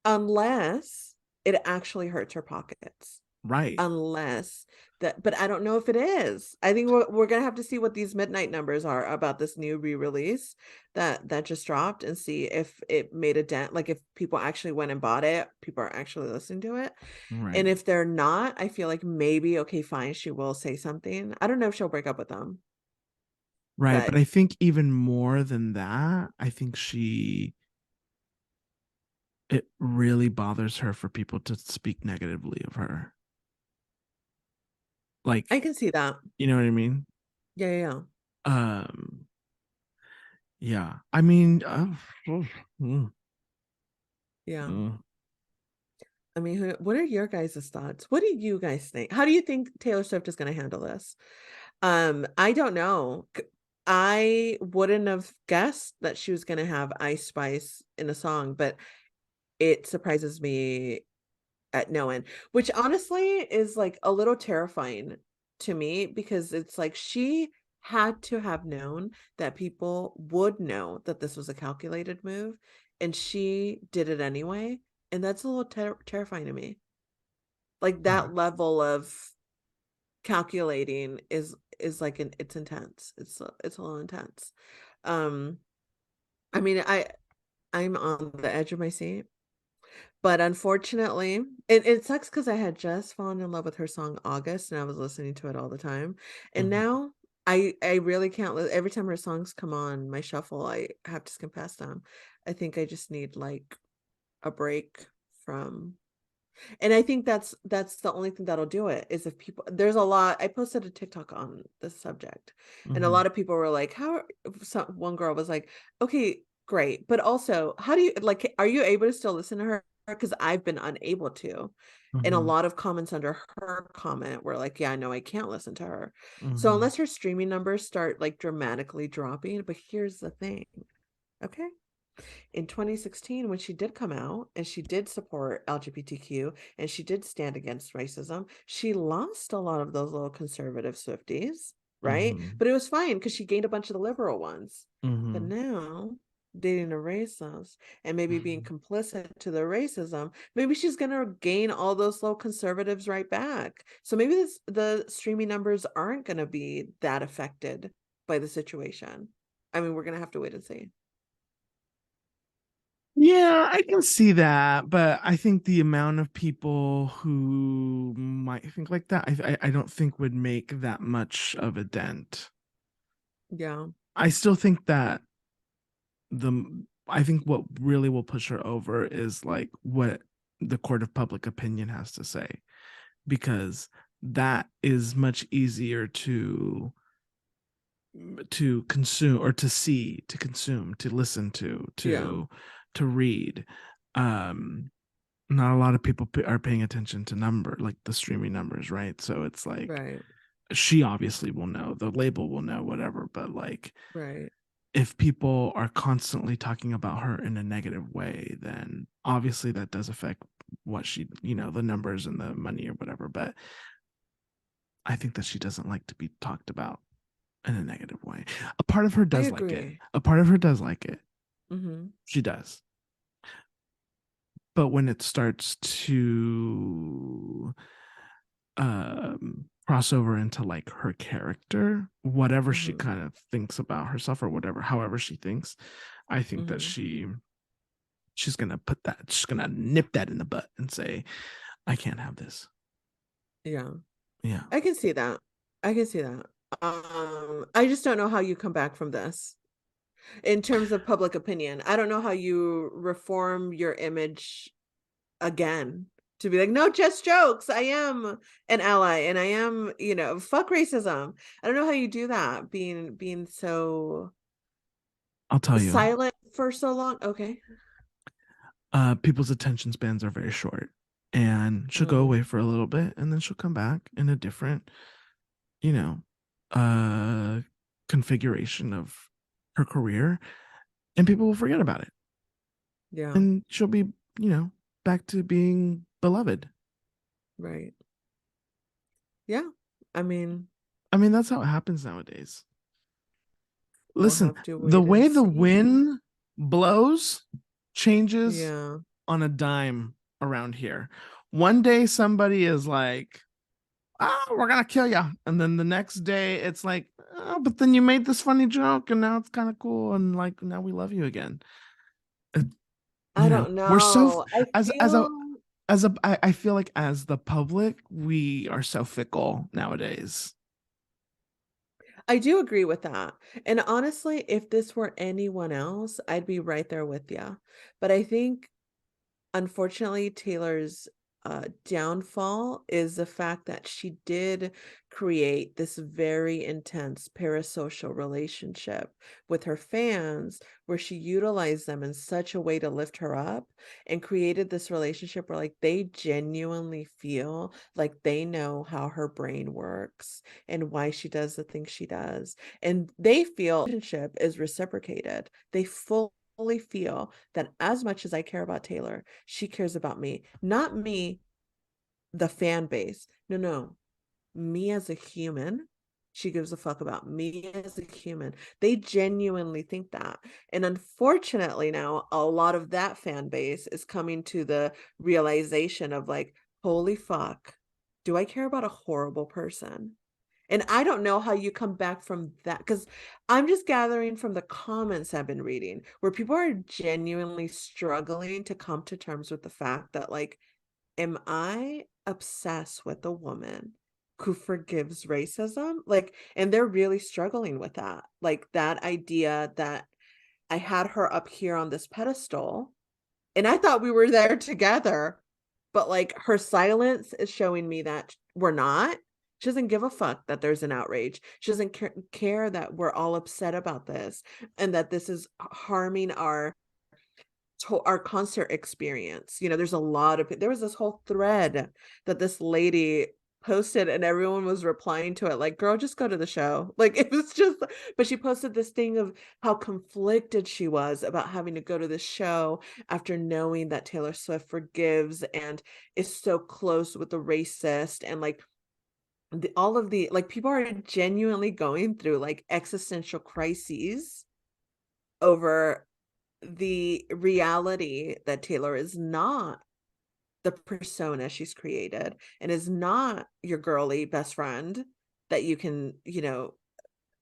Unless it actually hurts her pockets.
Right.
Unless that, but I don't know if it is. I think we're gonna have to see what these midnight numbers are about this new re-release that just dropped, and see if it made a dent, like if people actually went and bought it, people are actually listening to it.
Right.
And if they're not, I feel like maybe, okay, fine, she will say something. I don't know if she'll break up with them.
Right. But I think even more than that, I think it really bothers her for people to speak negatively of her. Like,
I can see that.
You know what I mean?
Yeah.
Yeah. I mean,
Yeah.
Mm.
I mean, what are your guys' thoughts? What do you guys think? How do you think Taylor Swift is going to handle this? I don't know. I wouldn't have guessed that she was going to have Ice Spice in a song, but it surprises me at no end, which honestly is like a little terrifying to me because it's like she had to have known that people would know that this was a calculated move, and she did it anyway. And that's a little terrifying to me. Like
Yeah.
that level of calculating is like it's intense. It's a little intense. Um, I mean, I'm on the edge of my seat. But unfortunately, it sucks because I had just fallen in love with her song August, and I was listening to it all the time. And
Mhm.
now I really can't every time her songs come on my shuffle, I have to skim past them. I think I just need like a break from, and I think that's the only thing that'll do it is if people, there's a lot. I posted a TikTok on this subject, and a
Mhm.
lot of people were like, one girl was like, okay, great, but also how do you, like, are you able to still listen to her? Because I've been unable to. And a
Mhm.
lot of comments under her comment were like, yeah, no, I can't listen to her. So
Mhm.
unless her streaming numbers start like dramatically dropping, but here's the thing. Okay, in 2016, when she did come out and she did support LGBTQ and she did stand against racism, she lost a lot of those little conservative Swifties, right?
Mhm.
But it was fine because she gained a bunch of the liberal ones. But
Mhm.
now, dating erase those and maybe being
Mhm.
complicit to the racism, maybe she's going to gain all those low conservatives right back. So maybe the streaming numbers aren't going to be that affected by the situation. I mean, we're going to have to wait and see.
Yeah, I can see that, but I think the amount of people who might think like that, I don't think would make that much of a dent.
Yeah.
I still think that I think what really will push her over is like what the court of public opinion has to say, because that is much easier to consume or to see, to consume, to listen
Yeah.
to read. Not a lot of people are paying attention to like the streaming numbers, right? So it's like
Right.
she obviously will know, the label will know, whatever, but like
Right.
if people are constantly talking about her in a negative way, then obviously that does affect what she, the numbers and the money or whatever. But I think that she doesn't like to be talked about in a negative way. A part of her
I
does like it.
agree.
A part of her does like it.
Hmm.
She does. But when it starts to cross over into like her character, whatever she
Hmm.
kind of thinks about herself or whatever, however she thinks, I think that
Hmm.
she's gonna she's gonna nip that in the butt and say, I can't have this.
Yeah.
Yeah.
I can see that. I can see that. I just don't know how you come back from this in terms of public opinion. I don't know how you reform your image again to be like, no, just jokes. I am an ally and I am, fuck racism. I don't know how you do that being so
I'll tell you,
silent for so long. Okay.
people's attention spans are very short, and she'll go
Oh,
away for a little bit and then she'll come back in a different, you know, uh configuration of her career, and people will forget about it,
yeah.
and she'll be, back to being beloved.
Right. Yeah. I mean,
I mean, that's how it happens nowadays.
we'll
Listen,
have to
the
wait and
way the
see.
wind blows changes
Yeah.
on a dime around here. One day somebody is like, we're gonna kill you, and then the next day it's like, oh, but then you made this funny joke and now it's kind of cool, and like now we love you again. Uh,
I don't
we're so
know. I
as a
feel
I feel like as the public we are so fickle nowadays.
I do agree with that. And honestly, if this were anyone else, I'd be right there with you. But I think unfortunately Taylor's downfall is the fact that she did create this very intense parasocial relationship with her fans, where she utilized them in such a way to lift her up and created this relationship where like they genuinely feel like they know how her brain works and why she does the things she does. And they feel the relationship is reciprocated. They fully feel that as much as I care about Taylor, she cares about me. Not me, the fan base. No, me as a human. She gives a fuck about me as a human. They genuinely think that. And unfortunately, now a lot of that fan base is coming to the realization of like, holy fuck, do I care about a horrible person? And I don't know how you come back from that, because I'm just gathering from the comments I've been reading where people are genuinely struggling to come to terms with the fact that, like, am I obsessed with a woman who forgives racism? Like, and they're really struggling with that. Like, that idea that I had her up here on this pedestal and I thought we were there together, but like her silence is showing me that we're not. She doesn't give a fuck that there's an outrage. She doesn't care that we're all upset about this and that this is harming our concert experience. You know, there's a lot of there was this whole thread that this lady posted and everyone was replying to it like, girl, just go to the show. Like, it was just, but she posted this thing of how conflicted she was about having to go to the show after knowing that Taylor Swift forgives and is so close with the racist, and like all of the like people are genuinely going through like existential crises over the reality that Taylor is not the persona she's created and is not your girly best friend that you can, you know,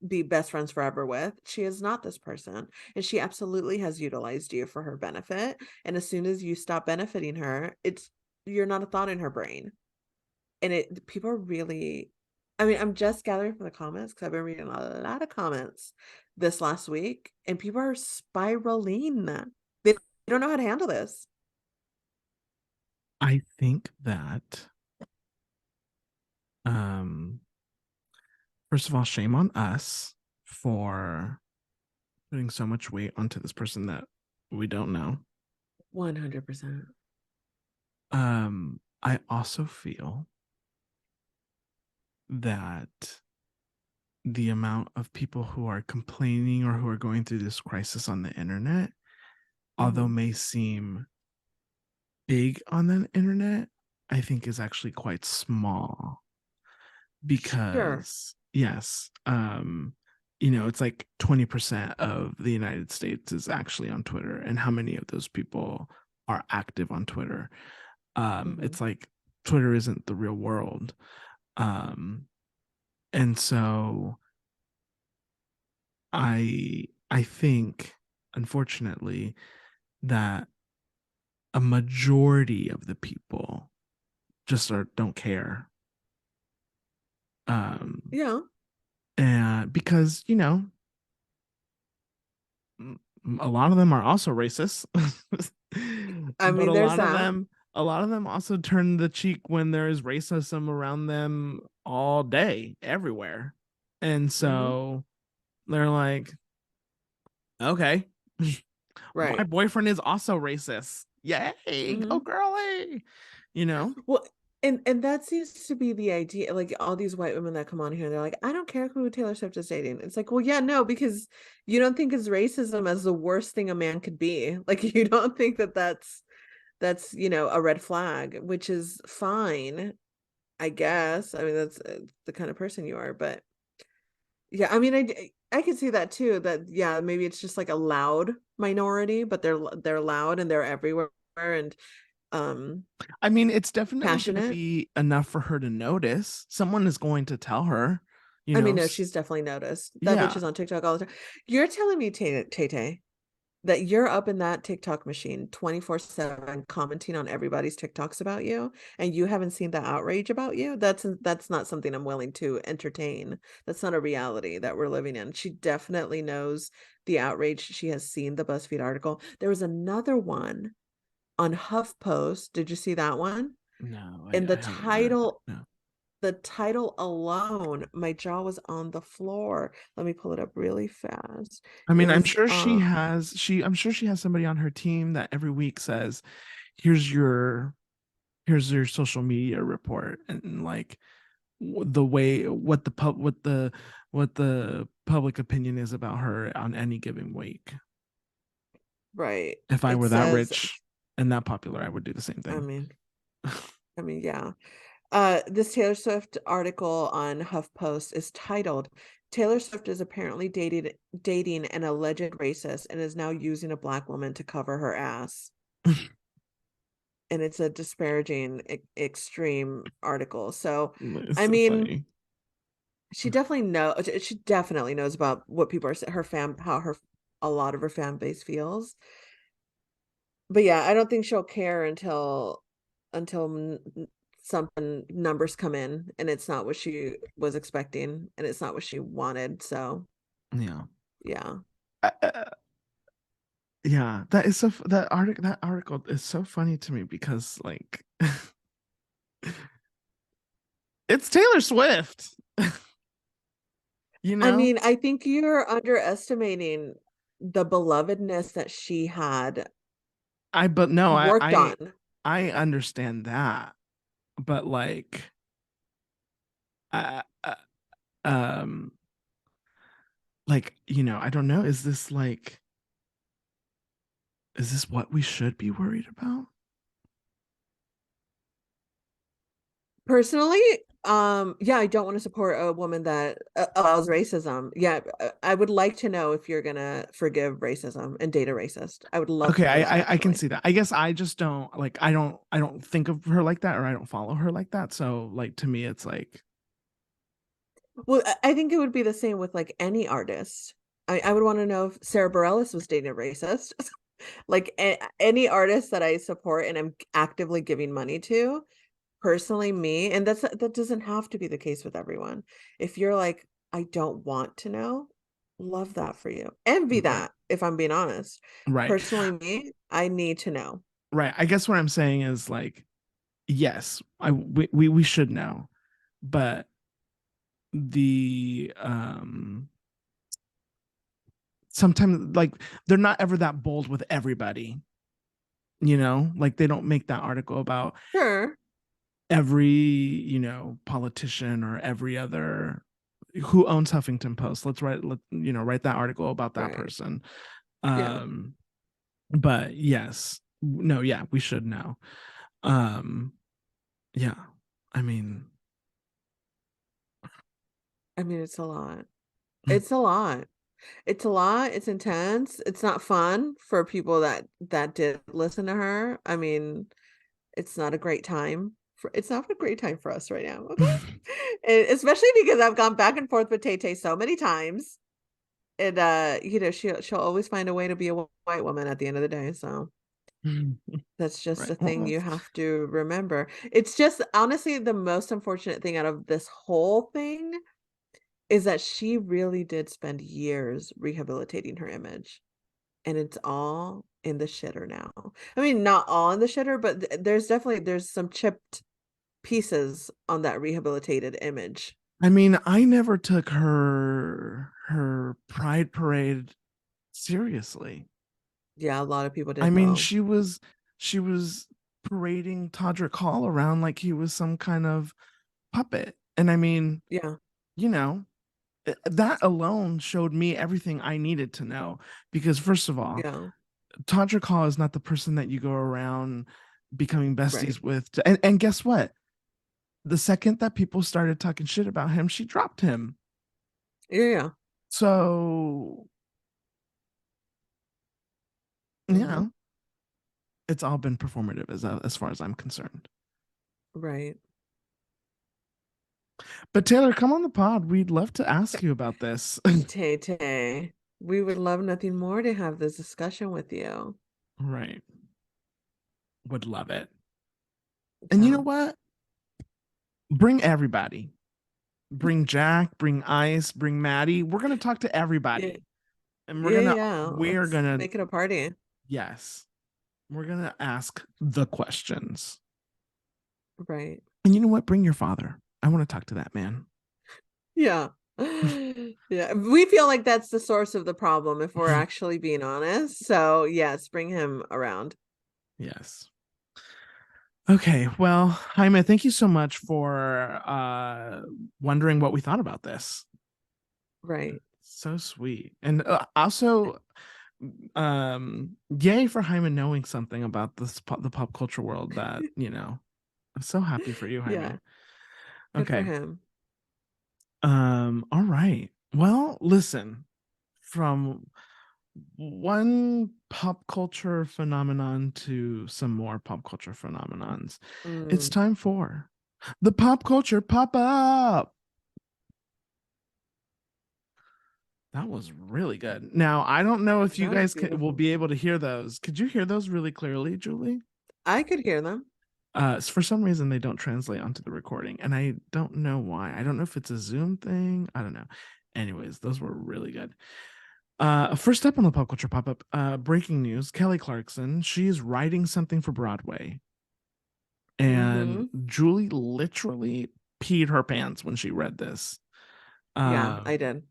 be best friends forever with. She is not this person. And she absolutely has utilized you for her benefit. And as soon as you stop benefiting her, you're not a thought in her brain. And people are really, I mean, I'm just gathering from the comments because I've been reading a lot of comments this last week, and people are spiraling. They don't know how to handle this.
I think that first of all, shame on us for putting so much weight onto this person that we don't know.
100%.
I also feel that the amount of people who are complaining or who are going through this crisis on the internet, although may seem big on the internet, I think is actually quite small. Because yes, you know, it's like 20% of the United States is actually on Twitter, and how many of those people are active on Twitter? It's like Twitter isn't the real world. And so I think, unfortunately, that a majority of the people just don't care.
Yeah.
And because, you know, a lot of them are also racist.
I
But
mean, there's that.
a lot of them also turn the cheek when there is racism around them all day, everywhere. And so they're like, okay, my
Right.
boyfriend is also racist. Yay, go girly. You know?
Well, and that seems to be the idea. Like all these white women that come on here, they're like, I don't care who Taylor Swift is dating. It's like, well, yeah, no, because you don't think it's racism as the worst thing a man could be. Like, you don't think that that's, you know, a red flag, which is fine, I guess. I mean, that's the kind of person you are. But yeah, I mean, I can see that too. That yeah, maybe it's just like a loud minority, but they're loud and they're everywhere and
I mean, it's definitely going to
passionate.
be enough for her to notice. Someone is going to tell her, you
I mean,
know.
no, she's definitely noticed. That bitch
Yeah.
is on TikTok all the time. You're telling me, Tay, that you're up in that TikTok machine 24/7 commenting on everybody's TikToks about you, and you haven't seen the outrage about you? That's not something I'm willing to entertain. That's not a reality that we're living in. She definitely knows the outrage. She has seen the BuzzFeed article. There was another one on HuffPost. Did you see that one?
No,
And
I haven't either. No.
the title alone, my jaw was on the floor. Let me pull it up really fast.
I
It
mean,
was
I'm sure she has somebody on her team that every week says, here's your social media report, and like the way what the public opinion is about her on any given week.
right.
If I
It
were that
says,
rich and that popular, I would do the same
I
thing.
mean, yeah. This Taylor Swift article on HuffPost is titled, Taylor Swift is apparently dating an alleged racist and is now using a black woman to cover her ass. And it's a disparaging, extreme article. So,
It's
I
so
mean,
funny.
she definitely knows about what people are how a lot of her fan base feels. But yeah, I don't think she'll care until something numbers come in and it's not what she was expecting and it's not what she wanted. So
Yeah.
yeah.
Yeah, that article is so funny to me because like it's Taylor Swift. You
I
know?
mean, I think you're underestimating the belovedness that she had
But no,
worked on.
I understand that. But like uh, uh, um like, I don't know, is this what we should be worried about?
Personally, yeah, I don't want to support a woman that allows racism. Yeah, I would like to know if you're gonna forgive racism and date a racist. I would love
Okay,
to know that
I can
actually.
see that. I guess I just don't like I don't think of her like that, or I don't follow her like that. So like to me it's like
Well, I think it would be the same with like any artist. I would want to know if Sarah Bareilles was dating a racist. Like any artist that I support and I'm actively giving money to, personally me, and that doesn't have to be the case with everyone. If you're like, I don't want to know, love that for you. Envy
right.
that, if I'm being honest.
Right.
Personally me, I need to know.
Right. I guess what I'm saying is like yes, we should know, but the sometimes like they're not ever that bold with everybody, like they don't make that article about
Sure.
every, politician or every other who owns Huffington Post. Write that article about that
Right.
person.
Yeah.
But yes, no, yeah, we should know. Um, yeah, I mean,
I mean, it's a lot. It's a lot. It's a lot. It's intense. It's not fun for people that did listen to her. I mean, it's not a great time it's not a great time for us right now. Okay. And especially because I've gone back and forth with Tay Tay so many times. And she'll always find a way to be a white woman at the end of the day. So that's just
right.
a thing you have to remember. It's just honestly the most unfortunate thing out of this whole thing is that she really did spend years rehabilitating her image. And it's all in the shitter now. I mean, not all in the shitter, but there's some chipped pieces on that rehabilitated image.
I mean, I never took her Pride Parade seriously.
Yeah, a lot of people
I
did
mean,
though.
she was parading Todrick Hall around like he was some kind of puppet. And I mean,
Yeah,
you know, that alone showed me everything I needed to know. Because first of all,
yeah,
Todrick Hall is not the person that you go around becoming
right.
besties with. And guess what? The second that people started talking shit about him, she dropped him.
Yeah, yeah.
So,
Hmm.
yeah, it's all been performative as far as I'm concerned.
Right.
But Taylor, come on the pod. We'd love to ask you about this.
Tay Tay, we would love nothing more to have this discussion with you.
Right. Would love it. And you know
Yeah.
what? Bring everybody. Bring Jack, bring Ice, bring Maddie. We're going to talk to
Yeah,
everybody. And
yeah, yeah.
we're
Let's
going to,
make it a party.
yes, we're going to ask the questions.
Right.
And you know what? Bring your father. I want to talk to that man.
Yeah. Yeah. We feel like that's the source of the problem if we're actually being honest. So yes, bring him around.
Yes. Okay. Well, Jaime, thank you so much for wondering what we thought about this.
Right.
So sweet. And also, yay for Jaime knowing something about the pop culture world that, I'm so happy for you,
Yeah.
Jaime.
Good for
Okay.
him.
All right. Well, listen, from one pop culture phenomenon to some more pop culture phenomenons, it's
Mm,
time for the pop culture pop up. That was really good. Now, I don't know if you
that was
guys will
beautiful.
be able to hear those. Could you hear those really clearly, Julie?
I could hear them.
For some reason, they don't translate onto the recording, and I don't know why. I don't know if it's a Zoom thing. I don't know. Anyways, those were really good. First up on the pop culture pop up, breaking news: Kelly Clarkson. She's writing something for Broadway, and
Mm-hmm.
Julie literally peed her pants when she read this.
Yeah, I
Um,
did.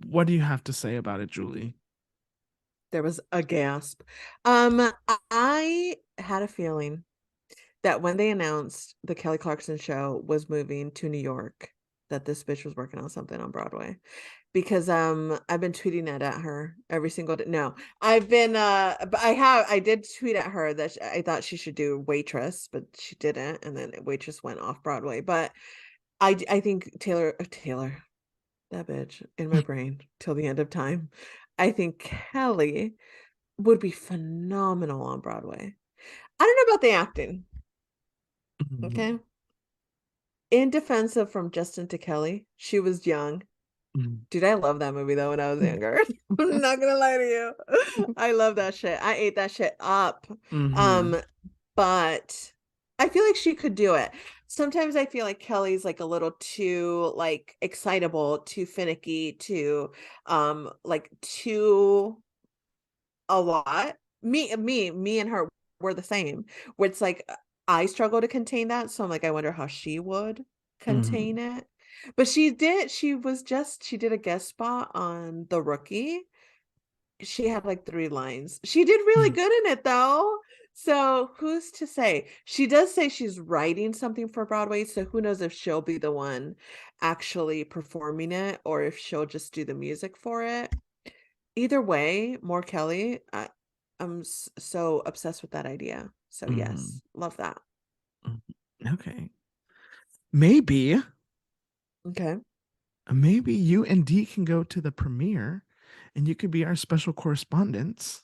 what do you have to say about it, Julie?
There was a gasp. I had a feeling that when they announced the Kelly Clarkson show was moving to New York, that this bitch was working on something on Broadway. Because I've been tweeting it at her every single day. No, I've been but I did tweet at her that I thought she should do Waitress, but she didn't, and then Waitress went off Broadway. But I think Taylor, that bitch in my brain till the end of time. I think Kelly would be phenomenal on Broadway. I don't know about the acting. Okay. In defense of From Justin to Kelly, she was young. Dude, I love that movie though when I was younger. I'm not gonna lie to you. I love that shit. I ate that shit up.
Mm-hmm.
Um, but I feel like she could do it. Sometimes I feel like Kelly's like a little too like excitable, too finicky, too like too a lot. Me and her were the same. Where it's like I struggle to contain that, so I'm like, I wonder how she would
Mm-hmm.
contain it. But she did a guest spot on The Rookie. She had like 3 lines. She did really good in it though. So who's to say? She does say she's writing something for Broadway, so who knows if she'll be the one actually performing it or if she'll just do the music for it. Either way, more Kelly. I'm so obsessed with that idea. So
Mm-hmm.
yes, love that.
Okay. Maybe,
Okay.
maybe you and Dee can go to the premiere and you could be our special correspondents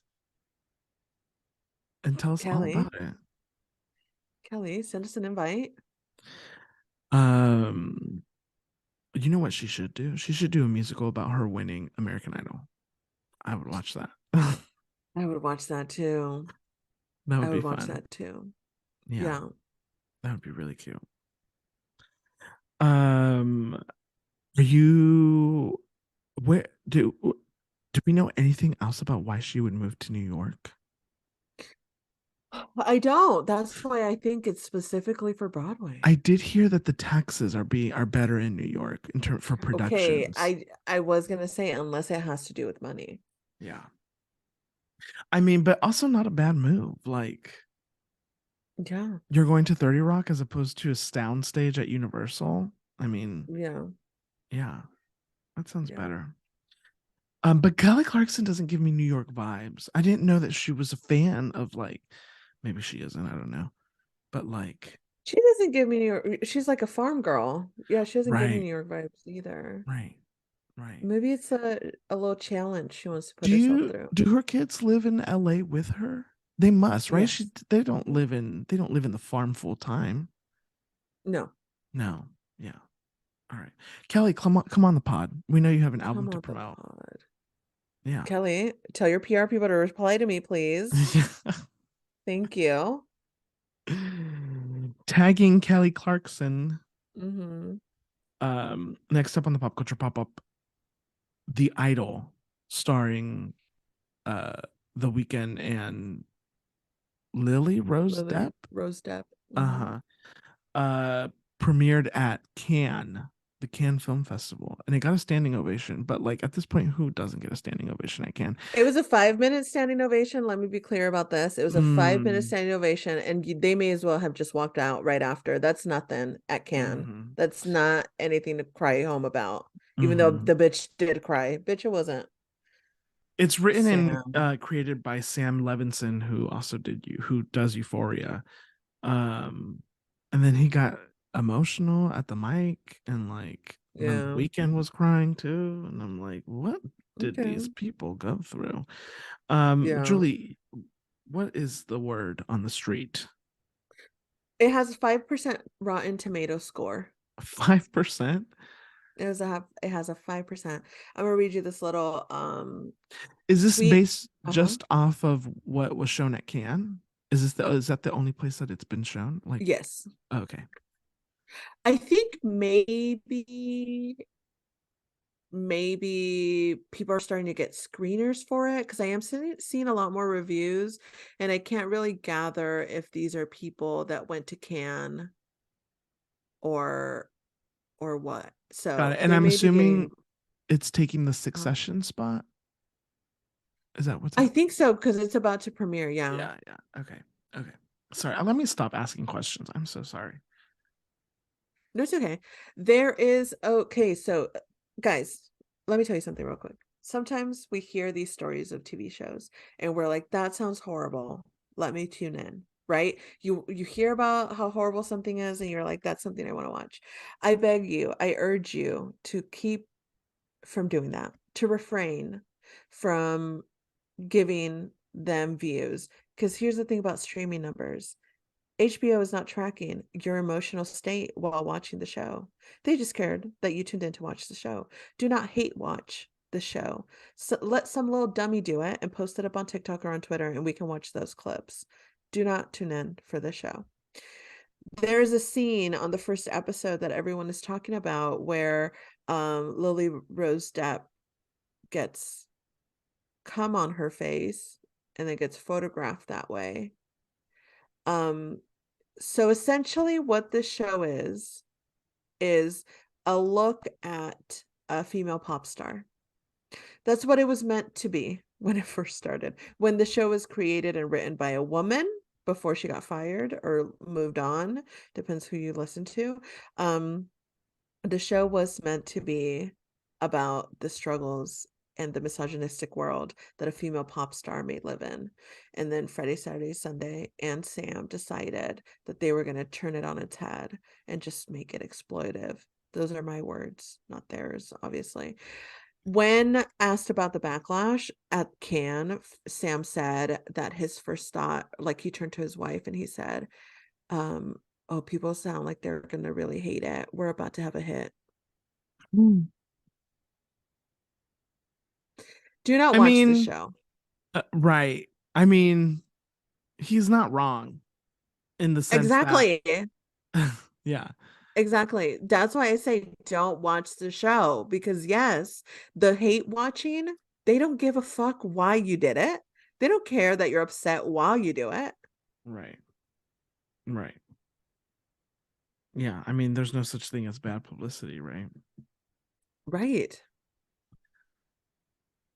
and tell us all
Kelly,
about it.
Kelly, send us an invite.
Um, you know what she should do? She should do a musical about her winning American Idol. I would watch that.
I would watch that too.
That
I
would be
would watch
fun.
that too.
Yeah,
Yeah.
that would be really cute. Um, are you where do we know anything else about why she would move to New York?
I don't. That's why I think it's specifically for Broadway.
I did hear that the taxes are better in New York in term for
Okay,
productions.
I was gonna say unless it has to do with money.
Yeah. I mean, but also not a bad move. Like
Yeah.
you're going to 30 Rock as opposed to a sound stage at Universal. I mean,
Yeah.
yeah, that sounds
Yeah.
better. But Kelly Clarkson doesn't give me New York vibes. I didn't know that she was a fan of like, maybe she isn't, I don't know. But like,
She doesn't give me New York. She's like a farm girl. Yeah, she doesn't give me
right,
New York vibes either.
right, right.
Maybe it's a little challenge she wants to put
Do
herself
you
through.
do her kids live in LA with her? They must, right?
Yes.
They don't live in the farm full time.
No.
No. Yeah. All right. Kelly, come on the pod. We know you have an album
Come
to
on the
promote.
pod.
Yeah.
Kelly, tell your PR people to reply to me, please. Thank you.
Tagging Kelly Clarkson.
Mm-hmm.
Next up on the pop culture pop up, The Idol, starring uh The Weeknd and Lily Rose
Lily
Depp.
Rose Depp. Mm-hmm.
Uh-huh. premiered at Cannes, the Cannes Film Festival, and it got a standing ovation. But like at this point, who doesn't get a standing ovation at Cannes?
It was a 5-minute standing ovation. Let me be clear about this. It was a 5-minute standing ovation, and they may as well have just walked out right after. That's nothing at Cannes. That's not anything to cry home about. Even though the bitch did cry. Bitch, it wasn't.
It's written
Sam.
and created by Sam Levinson, who does Euphoria. And then he got emotional at the mic, and like then the
Yeah.
Weeknd was crying too, and I'm like, what did these
Okay.
people go through?
Yeah.
Julie, what is the word on the street?
It has a 5% Rotten Tomato score.
5%?
It has a 5%. I'm gonna read you this little
Is this
tweet.
based just off of what was shown at Cannes? Is that the only place that it's been shown? Like,
yes.
okay.
I think maybe people are starting to get screeners for it, because I am seeing a lot more reviews, and I can't really gather if these are people that went to Cannes or what.
Got
So
it. And
they
I'm
may be
assuming
getting
it's taking the Succession spot. Is that what's
I
up?
think so, because it's about to premiere. Yeah.
Yeah. Okay. Sorry. Let me stop asking questions. I'm so sorry.
No, it's okay. There is okay. So, guys, let me tell you something real quick. Sometimes we hear these stories of TV shows, and we're like, "That sounds horrible. Let me tune in." Right? You hear about how horrible something is, and you're like, "That's something I want to watch." I beg you, I urge you to keep from doing that, to refrain from giving them views. Because here's the thing about streaming numbers. HBO is not tracking your emotional state while watching the show. They just cared that you tuned in to watch the show. Do not hate watch the show. So let some little dummy do it and post it up on TikTok or on Twitter, and we can watch those clips. Do not tune in for the show. There's a scene on the first episode that everyone is talking about where Lily Rose Depp gets cum on her face and then gets photographed that way. So essentially what this show is a look at a female pop star. That's what it was meant to be when it first started. When the show was created and written by a woman before she got fired or moved on, depends who you listen to. The show was meant to be about the struggles and the misogynistic world that a female pop star may live in. And then Friday, Saturday, Sunday, and Sam decided that they were going to turn it on its head and just make it exploitive. Those are my words, not theirs, obviously. When asked about the backlash at Cannes, Sam said that his first thought, like he turned to his wife and he said, oh, people sound like they're going to really hate it. We're about to have a hit. Do not
I
watch the
mean,
show.
right. I mean, he's not wrong in the sense that,
Exactly.
yeah.
Exactly. That's why I say don't watch the show, because yes, the hate watching, they don't give a fuck why you did it. They don't care that you're upset while you do it.
Right. Right. Yeah. I mean, there's no such thing as bad publicity, right?
Right.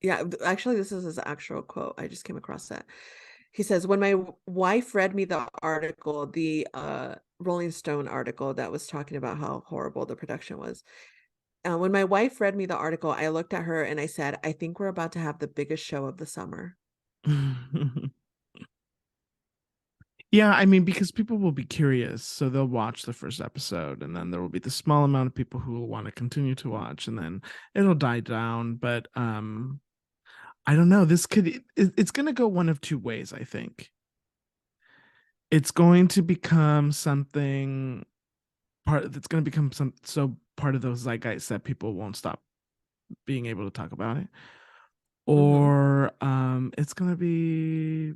Yeah, actually, this is his actual quote. I just came across that. He says, when my wife read me the article, the Rolling Stone article that was talking about how horrible the production was. When my wife read me the article, I looked at her and I said, I think we're about to have the biggest show of the summer.
Yeah, I mean, because people will be curious, so they'll watch the first episode, and then there will be the small amount of people who will want to continue to watch, and then it'll die down. But I don't know. It's going to go one of two ways, I think. It's going to become something that's going to become part of those zeitgeist that people won't stop being able to talk about it, or it's going to be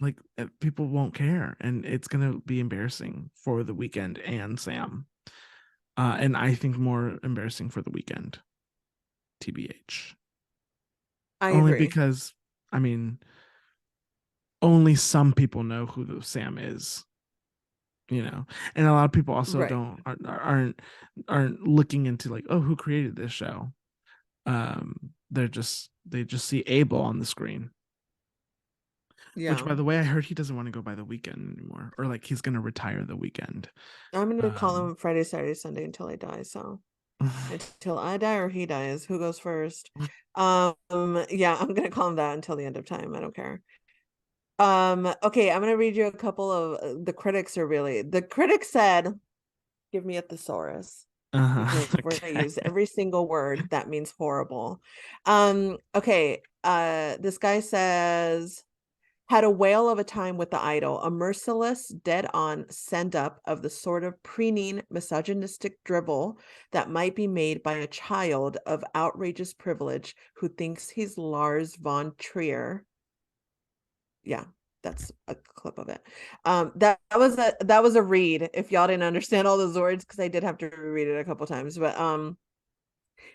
like people won't care, and it's going to be embarrassing for the Weeknd and Sam, and I think more embarrassing for the Weeknd, tbh,
I
only
agree.
because, I mean, only some people know who the Sam is. And a lot of people also
Right.
aren't looking into like, oh, who created this show. They just see Abel on the screen. Which,
Yeah.
by the way, I heard he doesn't want to go by the Weeknd anymore, or like he's gonna retire the Weekend.
I'm gonna call him Friday, Saturday, Sunday until I die. So until I die or he dies, who goes first? Yeah, I'm gonna call him that until the end of time. I don't care. Okay, I'm gonna read you a couple of the critics the critics said, give me a thesaurus. Because we're gonna use every single word that means horrible. Okay, this guy says, had a whale of a time with the idol, a merciless, dead-on send-up of the sort of preening, misogynistic drivel that might be made by a child of outrageous privilege who thinks he's Lars von Trier. Yeah, that's a clip of it. That was a read. If y'all didn't understand all those words, because I did have to reread it a couple times, but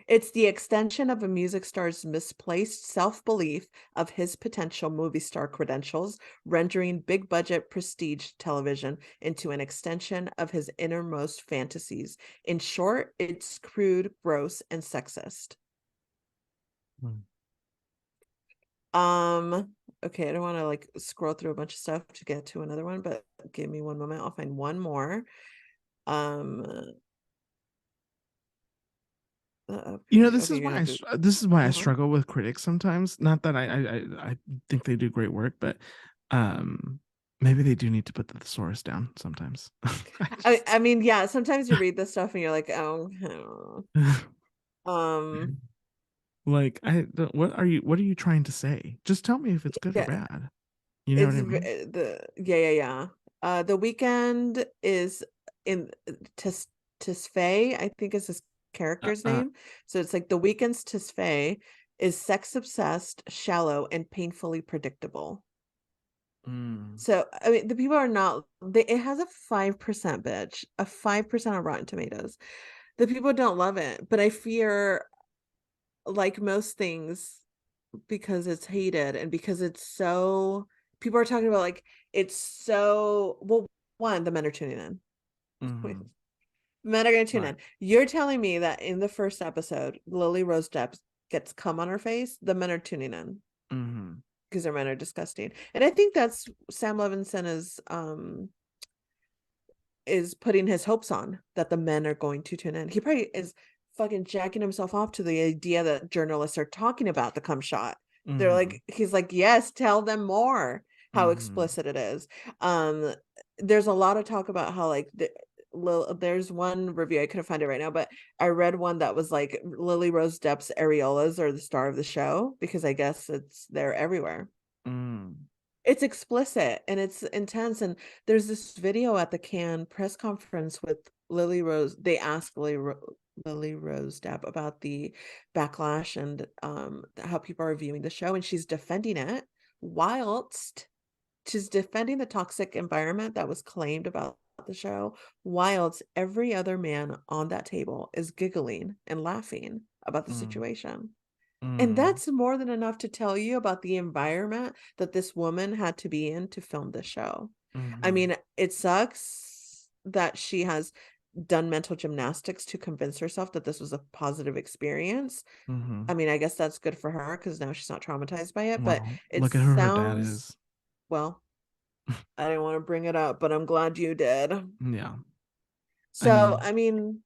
it's the extension of a music star's misplaced self-belief of his potential movie star credentials, rendering big budget prestige television into an extension of his innermost fantasies. In short, it's crude, gross, and sexist. Okay, I don't want to like scroll through a bunch of stuff to get to another one, but give me one moment. I'll find one more. Okay,
This is why I struggle with critics sometimes. Not that I think they do great work, but maybe they do need to put the thesaurus down sometimes.
I mean, yeah, sometimes you read this stuff and you're like, oh,
like what are you trying to say? Just tell me if it's good or bad. You know what I mean?
The Weeknd is in Tisfay, I think is his character's name. So it's like the Weeknd's Tisfay is sex obsessed, shallow, and painfully predictable. So I mean, the people are not. It has a 5% bitch, a 5% on Rotten Tomatoes. The people don't love it, but I fear, like most things, because it's hated and because it's so, people are talking about like it's so, well, one, the men are tuning in. Men are gonna tune in. You're telling me that in the first episode, Lily Rose Depp gets cum on her face, the men are tuning in because their men are disgusting. And I think that's Sam Levinson is putting his hopes on that the men are going to tune in. He probably is fucking jacking himself off to the idea that journalists are talking about the cum shot. They're like, he's like, yes, tell them more how explicit it is. There's a lot of talk about how like there's one review, I couldn't find it right now, but I read one that was like Lily Rose Depp's areolas are the star of the show because I guess they're everywhere. It's explicit and it's intense. And there's this video at the Cannes press conference with Lily Rose. They asked Lily Rose Depp about the backlash and how people are viewing the show, and she's defending it whilst she's defending the toxic environment that was claimed about the show, whilst every other man on that table is giggling and laughing about the situation. And that's more than enough to tell you about the environment that this woman had to be in to film this show. I mean, it sucks that she has done mental gymnastics to convince herself that this was a positive experience. I mean, I guess that's good for her because now she's not traumatized by it, but it
look at who her dad is.
Well, I didn't want to bring it up, but I'm glad you did.
Yeah.
So, I mean,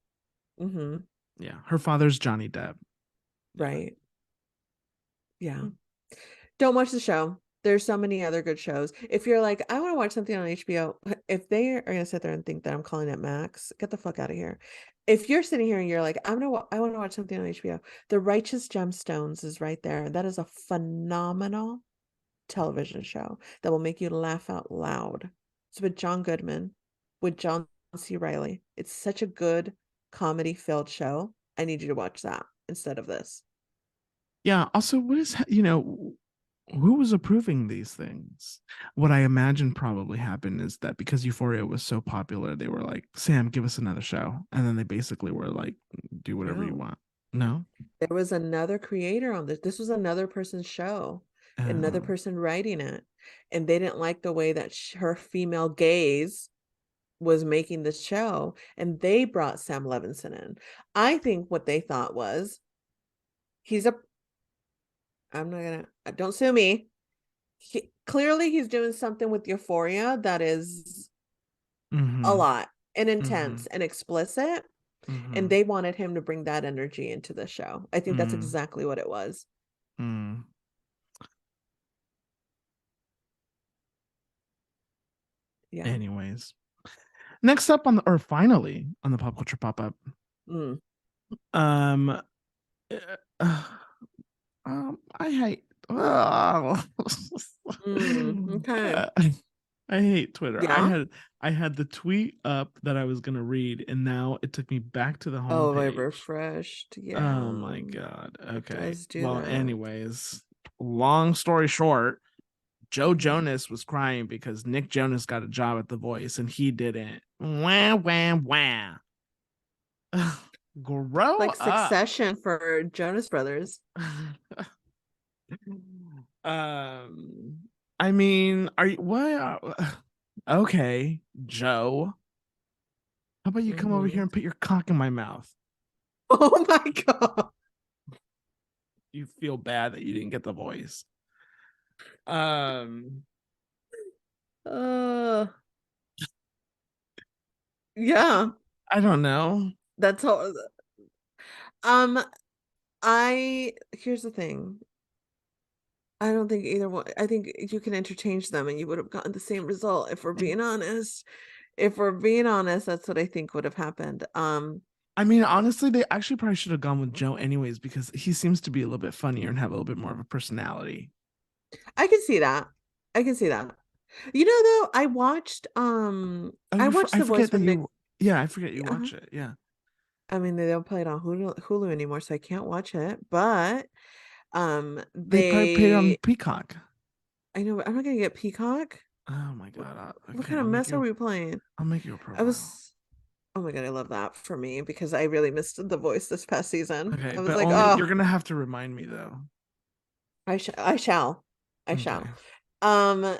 yeah, her father's Johnny Depp.
Right. Yeah. Don't watch the show. There's so many other good shows. If you're like, I want to watch something on HBO, if they are going to sit there and think that I'm calling it Max, get the fuck out of here. If you're sitting here and you're like, I want to watch something on HBO, The Righteous Gemstones is right there. That is a phenomenal television show that will make you laugh out loud. It's with John Goodman, with John C. Reilly. It's such a good comedy-filled show. I need you to watch that instead of this.
Yeah. Also, what is, who was approving these things? What I imagine probably happened is that because Euphoria was so popular, they were like, Sam, give us another show. And then they basically were like, do whatever you want. No?
There was another creator on this. This was another person's show, another person writing it. And they didn't like the way that her female gaze was making this show, and they brought Sam Levinson in. I think what they thought was, he's a I'm not gonna don't sue me. Clearly he's doing something with Euphoria that is a
Mm-hmm.
lot and
Mm-hmm.
intense and explicit, and
Mm-hmm.
they wanted him to bring that energy into the show. I think that's
Mm.
exactly what it was.
Mm.
Yeah.
Anyways, next up on the, or finally on the pop culture pop up,
Mm.
um, I hate.
Okay.
I hate Twitter.
Yeah.
I had the tweet up that I was gonna read, and now it took me back to the
Oh, I
homepage.
refreshed.
Oh
Yeah.
my god.
It
Okay.
does do
Well,
that.
anyways, long story short, Joe
Mhm.
Jonas was crying because Nick Jonas got a job at The Voice and he didn't. Wah wah wah. Grow
Like
up.
Succession for Jonas Brothers.
um, I mean, are you what? Okay, Joe. How about you come over here
Mhm.
and put your cock in my mouth?
Oh my god.
You feel bad that you didn't get The Voice. Um,
Uh, yeah,
I don't know.
that's all. Um, I here's the thing. I don't think either one. I think you can interchange them and you would have gotten the same result if we're being honest. If we're being honest, that's what I think would have happened.
I mean, honestly, they actually probably should have gone with Joe anyways because he seems to be a little bit funnier and have a little bit more of a personality.
I can see that. I can see that. You know, though,
Oh,
I watched
I
The Voice
forget that
with Nick.
you. Yeah, I forget you
uh
watch it. Yeah,
I mean, they don't play it on Hulu anymore, so I can't watch it. But
they probably paid it on
they
Peacock.
I know I'm not gonna get Peacock.
Oh my
What,
god.
what
Okay,
kind of mess are we playing?
I'll make you a
I
profile.
was Oh my god, I love that for me because I really missed The Voice this past season.
Okay,
I was
but
like,
only
oh,
you're gonna have to remind me though.
I shall, I shall.
Okay.
Um,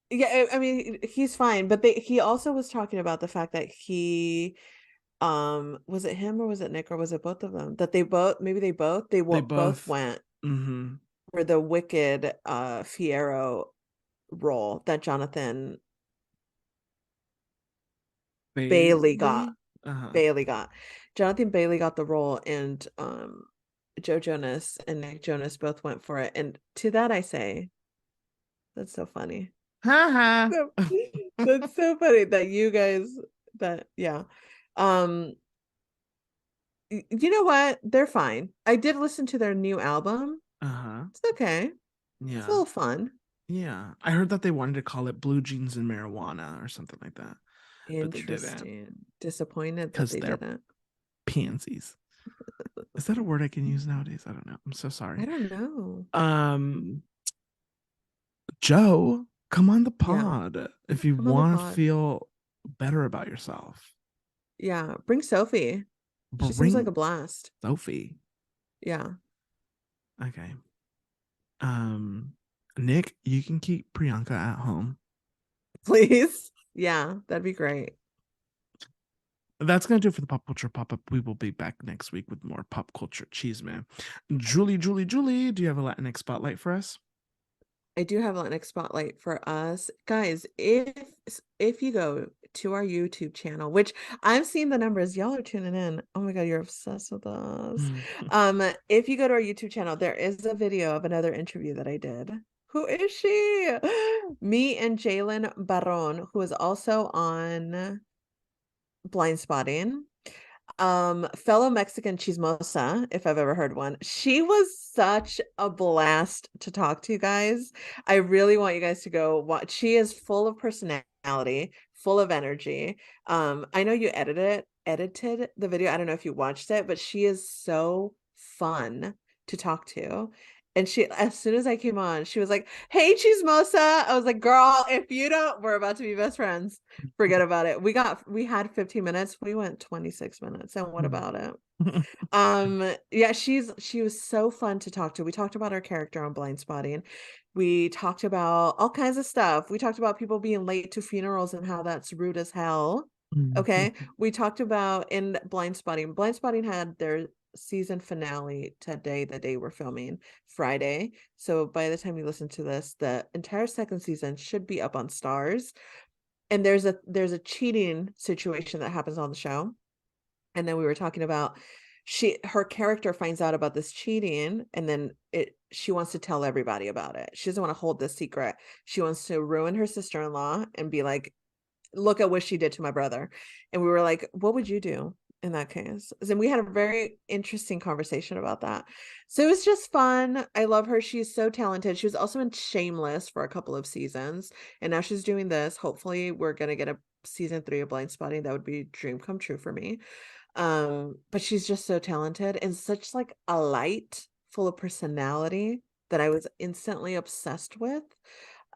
yeah, I mean, he's fine, but he also was talking about the fact that he, was it him or was it Nick or was it both of them that they both maybe they
They
both
both.
went
Mm-hmm.
for the Wicked Fiyero role that Jonathan Bailey got.
Bailey. Uh-huh.
Bailey got. Jonathan Bailey got the role, and Joe Jonas and Nick Jonas both went for it. And to that I say, that's so funny.
Ha
So-
ha.
That's so funny that you guys that yeah. Um you know what? They're fine. I did listen to their new album.
Uh-huh.
It's okay. It's a
Yeah.
little fun.
Yeah. I heard that they wanted to call it Blue Jeans and Marijuana or something like that, but they didn't
Interesting. Disappointed that
because
they
they're
didn't.
pansies. Is that a word I can use nowadays? I don't know. I'm so
I
sorry.
don't know.
Um, Joe, come on the
Yeah.
pod if you
Come on the
want to
pod.
feel better about yourself.
Yeah. Bring Sophie. She seems like
Bring
a blast.
Sophie.
Yeah.
Okay. Um, Nick, you can keep Priyanka at home.
Please. Yeah, that'd be great.
That's gonna do it for the pop culture pop up. We will be back next week with more pop culture cheese, man. Julie, do you have a Latinx spotlight for us?
I do have a Latinx spotlight for us. Guys, if you go to our YouTube channel, which I'm seeing the numbers, y'all are tuning in. Oh my god, you're obsessed with us. If you go to our YouTube channel, there is a video of another interview that I did. Who is she? Me and Jalen Barron, who is also on Blind Spotting. Fellow Mexican chismosa, if I've ever heard one. She was such a blast to talk to, guys. I really want you guys to go watch. She is full of personality, full of energy. I know you edited the video. I don't know if you watched it, but she is so fun to talk to. And she, as soon as I came on, she was like, "Hey, Chismosa." I was like, "Girl, if you don't, we're about to be best friends. Forget about it." We had 15 minutes. We went 26 minutes. And what about it? Yeah, she was so fun to talk to. We talked about her character on Blind Spotting. We talked about all kinds of stuff. We talked about people being late to funerals and how that's rude as hell. Okay. We talked about in Blind Spotting. Blind Spotting had their season finale today, the day we're filming, Friday. So by the time you listen to this, the entire second season should be up on Stars. And there's a cheating situation that happens on the show. And then we were talking about her character finds out about this cheating, and then she wants to tell everybody about it. She doesn't want to hold this secret. She wants to ruin her sister-in-law and be like, look at what she did to my brother. And we were like, what would you do in that case? And we had a very interesting conversation about that. So it was just fun. I love her. She's so talented. She was also in Shameless for a couple of seasons, and now she's doing this. Hopefully we're going to get a season 3 of Blind Spotting. That would be a dream come true for me. But she's just so talented and such like a light full of personality that I was instantly obsessed with.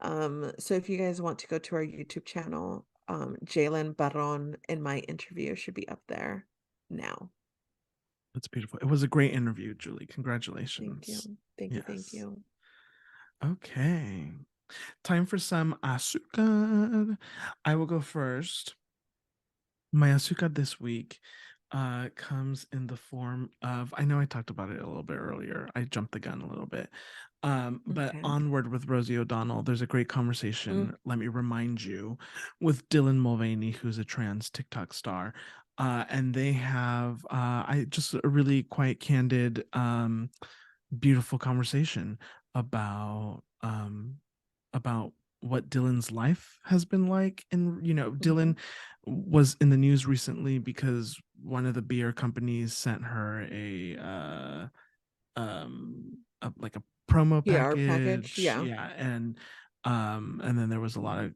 So if you guys want to go to our YouTube channel, Jalen Baron and my interview should be up there now.
That's beautiful. It was a great interview, Julie. Congratulations.
Thank you. Thank you. Thank you.
Okay. Time for some azúcar. I will go first. My azúcar this week comes in the form of, I know I talked about it a little bit earlier. I jumped the gun a little bit. But
Okay.
Onward with Rosie O'Donnell, there's a great conversation, let me remind you, with Dylan Mulvaney, who's a trans TikTok star. And they have I just a really quite candid, beautiful conversation about what Dylan's life has been like. And Dylan was in the news recently because one of the beer companies sent her like a promo
PR package.
package.
Yeah.
Yeah. And then there was a lot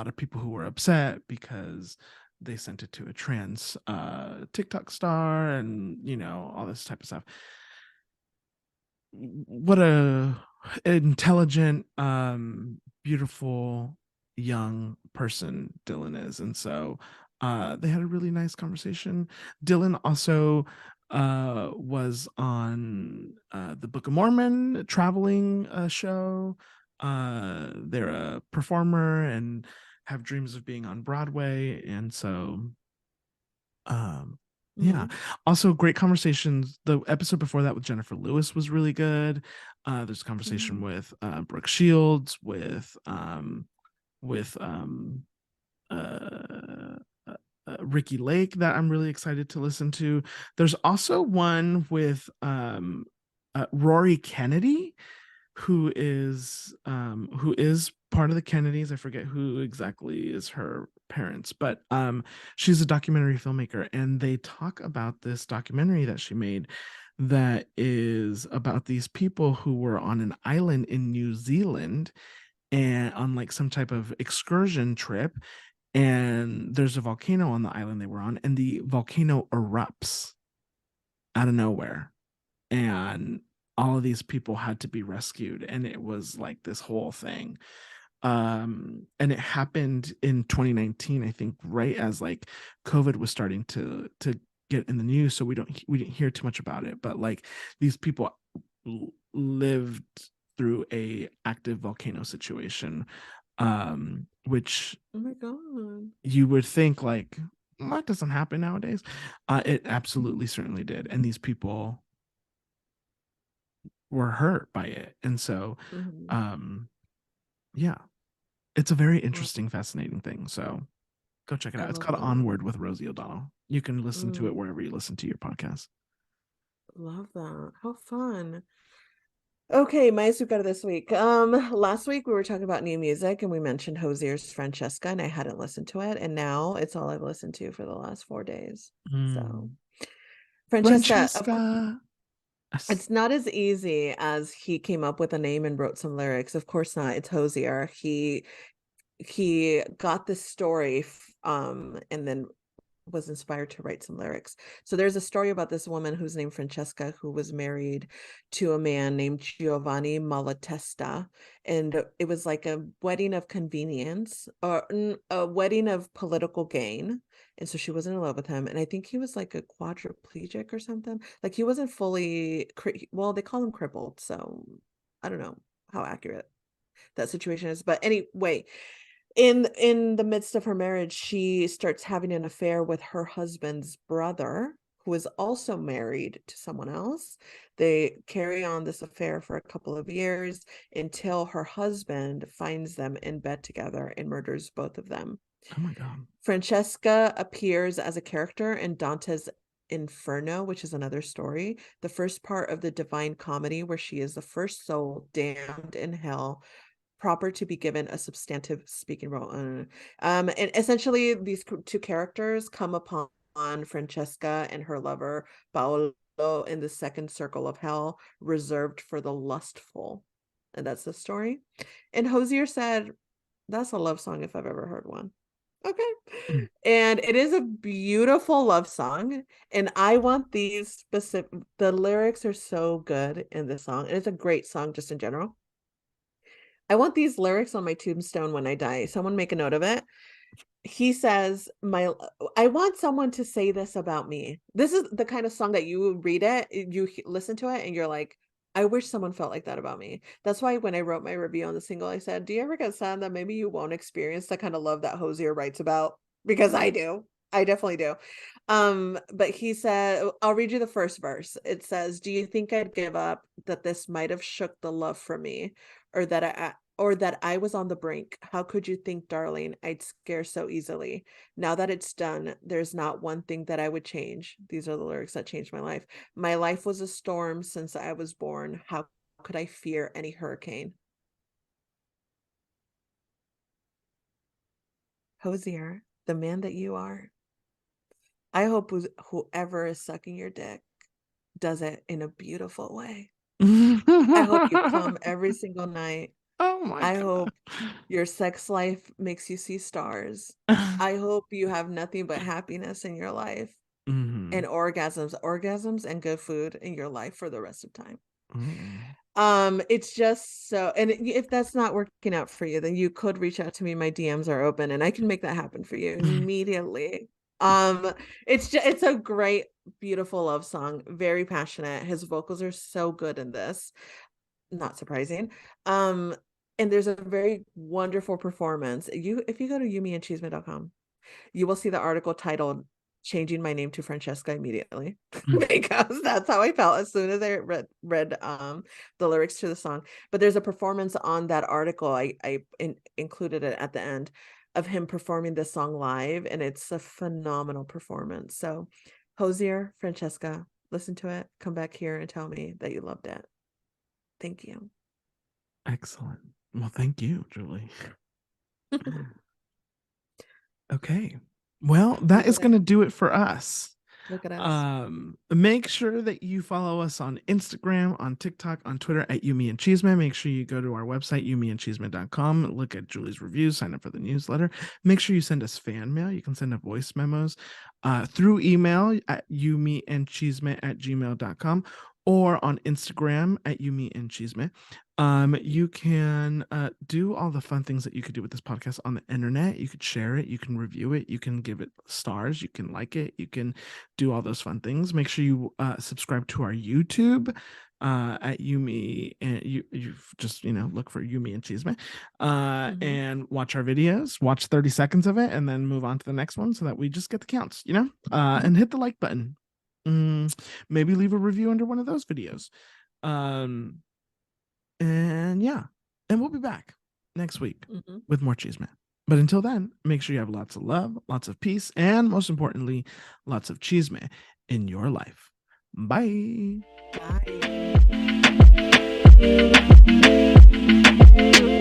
of people who were upset because they sent it to a trans TikTok star, and all this type of stuff. What a intelligent, beautiful young person Dylan is. And so they had a really nice conversation. Dylan also was on the Book of Mormon traveling show. They're a performer and have dreams of being on Broadway. And so yeah. Also, great conversations. The episode before that with Jennifer Lewis was really good. There's a conversation with Brooke Shields, with Ricky Lake that I'm really excited to listen to. There's also one with Rory Kennedy, who is part of the Kennedys. I forget who exactly is her parents, but she's a documentary filmmaker, and they talk about this documentary that she made that is about these people who were on an island in New Zealand and on like some type of excursion trip, and there's a volcano on the island they were on, and the volcano erupts out of nowhere, and all of these people had to be rescued, and it was like this whole thing. And it happened in 2019, I think, right as like COVID was starting to get in the news, so we didn't hear too much about it, but like these people lived through a active volcano situation, which,
oh my god,
you would think like, that doesn't happen nowadays. It absolutely certainly did, and these people were hurt by it. And so yeah, it's a very interesting, fascinating thing. So go check it out. It's called Onward with Rosie O'Donnell. You can listen to it wherever you listen to your podcast.
Love that. How fun. Okay, my azúcar this week. Last week we were talking about new music and we mentioned Hozier's Francesca, and I hadn't listened to it, and now it's all I've listened to for the last 4 days. So Francesca. It's not as easy as he came up with a name and wrote some lyrics. Of course not. It's Hozier. He got this story and then was inspired to write some lyrics. So there's a story about this woman who's named Francesca, who was married to a man named Giovanni Malatesta, and it was like a wedding of convenience, or a wedding of political gain. And so she wasn't in love with him, and I think he was like a quadriplegic or something. Like he wasn't fully well, they call him crippled, so I don't know how accurate that situation is, but anyway, in the midst of her marriage, she starts having an affair with her husband's brother, who is also married to someone else. They carry on this affair for a couple of years until her husband finds them in bed together and murders both of them.
Oh my God.
Francesca appears as a character in Dante's Inferno, which is another story, the first part of the Divine Comedy, where she is the first soul damned in hell, proper to be given a substantive speaking role. And essentially, these two characters come upon Francesca and her lover Paolo in the second circle of hell, reserved for the lustful. And that's the story. And Hosier said, "That's a love song if I've ever heard one." Okay. And it is a beautiful love song. And I want these specific, the lyrics are so good in this song. And it's a great song just in general. I want these lyrics on my tombstone when I die. Someone make a note of it. He says, I want someone to say this about me. This is the kind of song that you read it, you listen to it, and you're like, I wish someone felt like that about me. That's why when I wrote my review on the single, I said, do you ever get sad that maybe you won't experience the kind of love that Hosier writes about? Because I do. I definitely do. But he said, I'll read you the first verse. It says, do you think I'd give up, that this might have shook the love from me, or that I was on the brink? How could you think, darling, I'd scare so easily? Now that it's done, there's not one thing that I would change. These are the lyrics that changed my life. My life was a storm since I was born. How could I fear any hurricane? Hosier, the man that you are, I hope whoever is sucking your dick does it in a beautiful way. I hope you come every single night.
Oh my God.
I hope your sex life makes you see stars. I hope you have nothing but happiness in your life, and orgasms and good food in your life for the rest of time. It's just so, and if that's not working out for you, then you could reach out to me. My DMs are open and I can make that happen for you immediately. It's a great, beautiful love song, very passionate. His vocals are so good in this, not surprising. And there's a very wonderful performance. If you go to yumiandchisme.com, you will see the article titled "Changing My Name to Francesca" immediately, because that's how I felt as soon as I read the lyrics to the song. But there's a performance on that article. I included it at the end, of him performing this song live, and it's a phenomenal performance. So Hosier, Francesca, listen to it, come back here and tell me that you loved it. Thank you.
Excellent. Well, thank you, Julie. Okay. Well, that is going to do it for us.
Look at us.
Make sure that you follow us on Instagram, on TikTok, on Twitter at Yumi and Chisme. Make sure you go to our website, yumiandchisme.com, look at Julie's reviews, sign up for the newsletter. Make sure you send us fan mail. You can send us voice memos through email at yumiandchisme@gmail.com, or on Instagram at Yumi and Chisme. You can do all the fun things that you could do with this podcast on the internet. You could share it, you can review it, you can give it stars, you can like it, you can do all those fun things. Make sure you subscribe to our YouTube at Yumi, and you just look for Yumi and Chisme, and watch our videos. Watch 30 seconds of it and then move on to the next one, so that we just get the counts, and hit the like button. Maybe leave a review under one of those videos. And yeah, and we'll be back next week with more Chisme. But until then, make sure you have lots of love, lots of peace, and most importantly, lots of Chisme in your life. Bye.
Bye.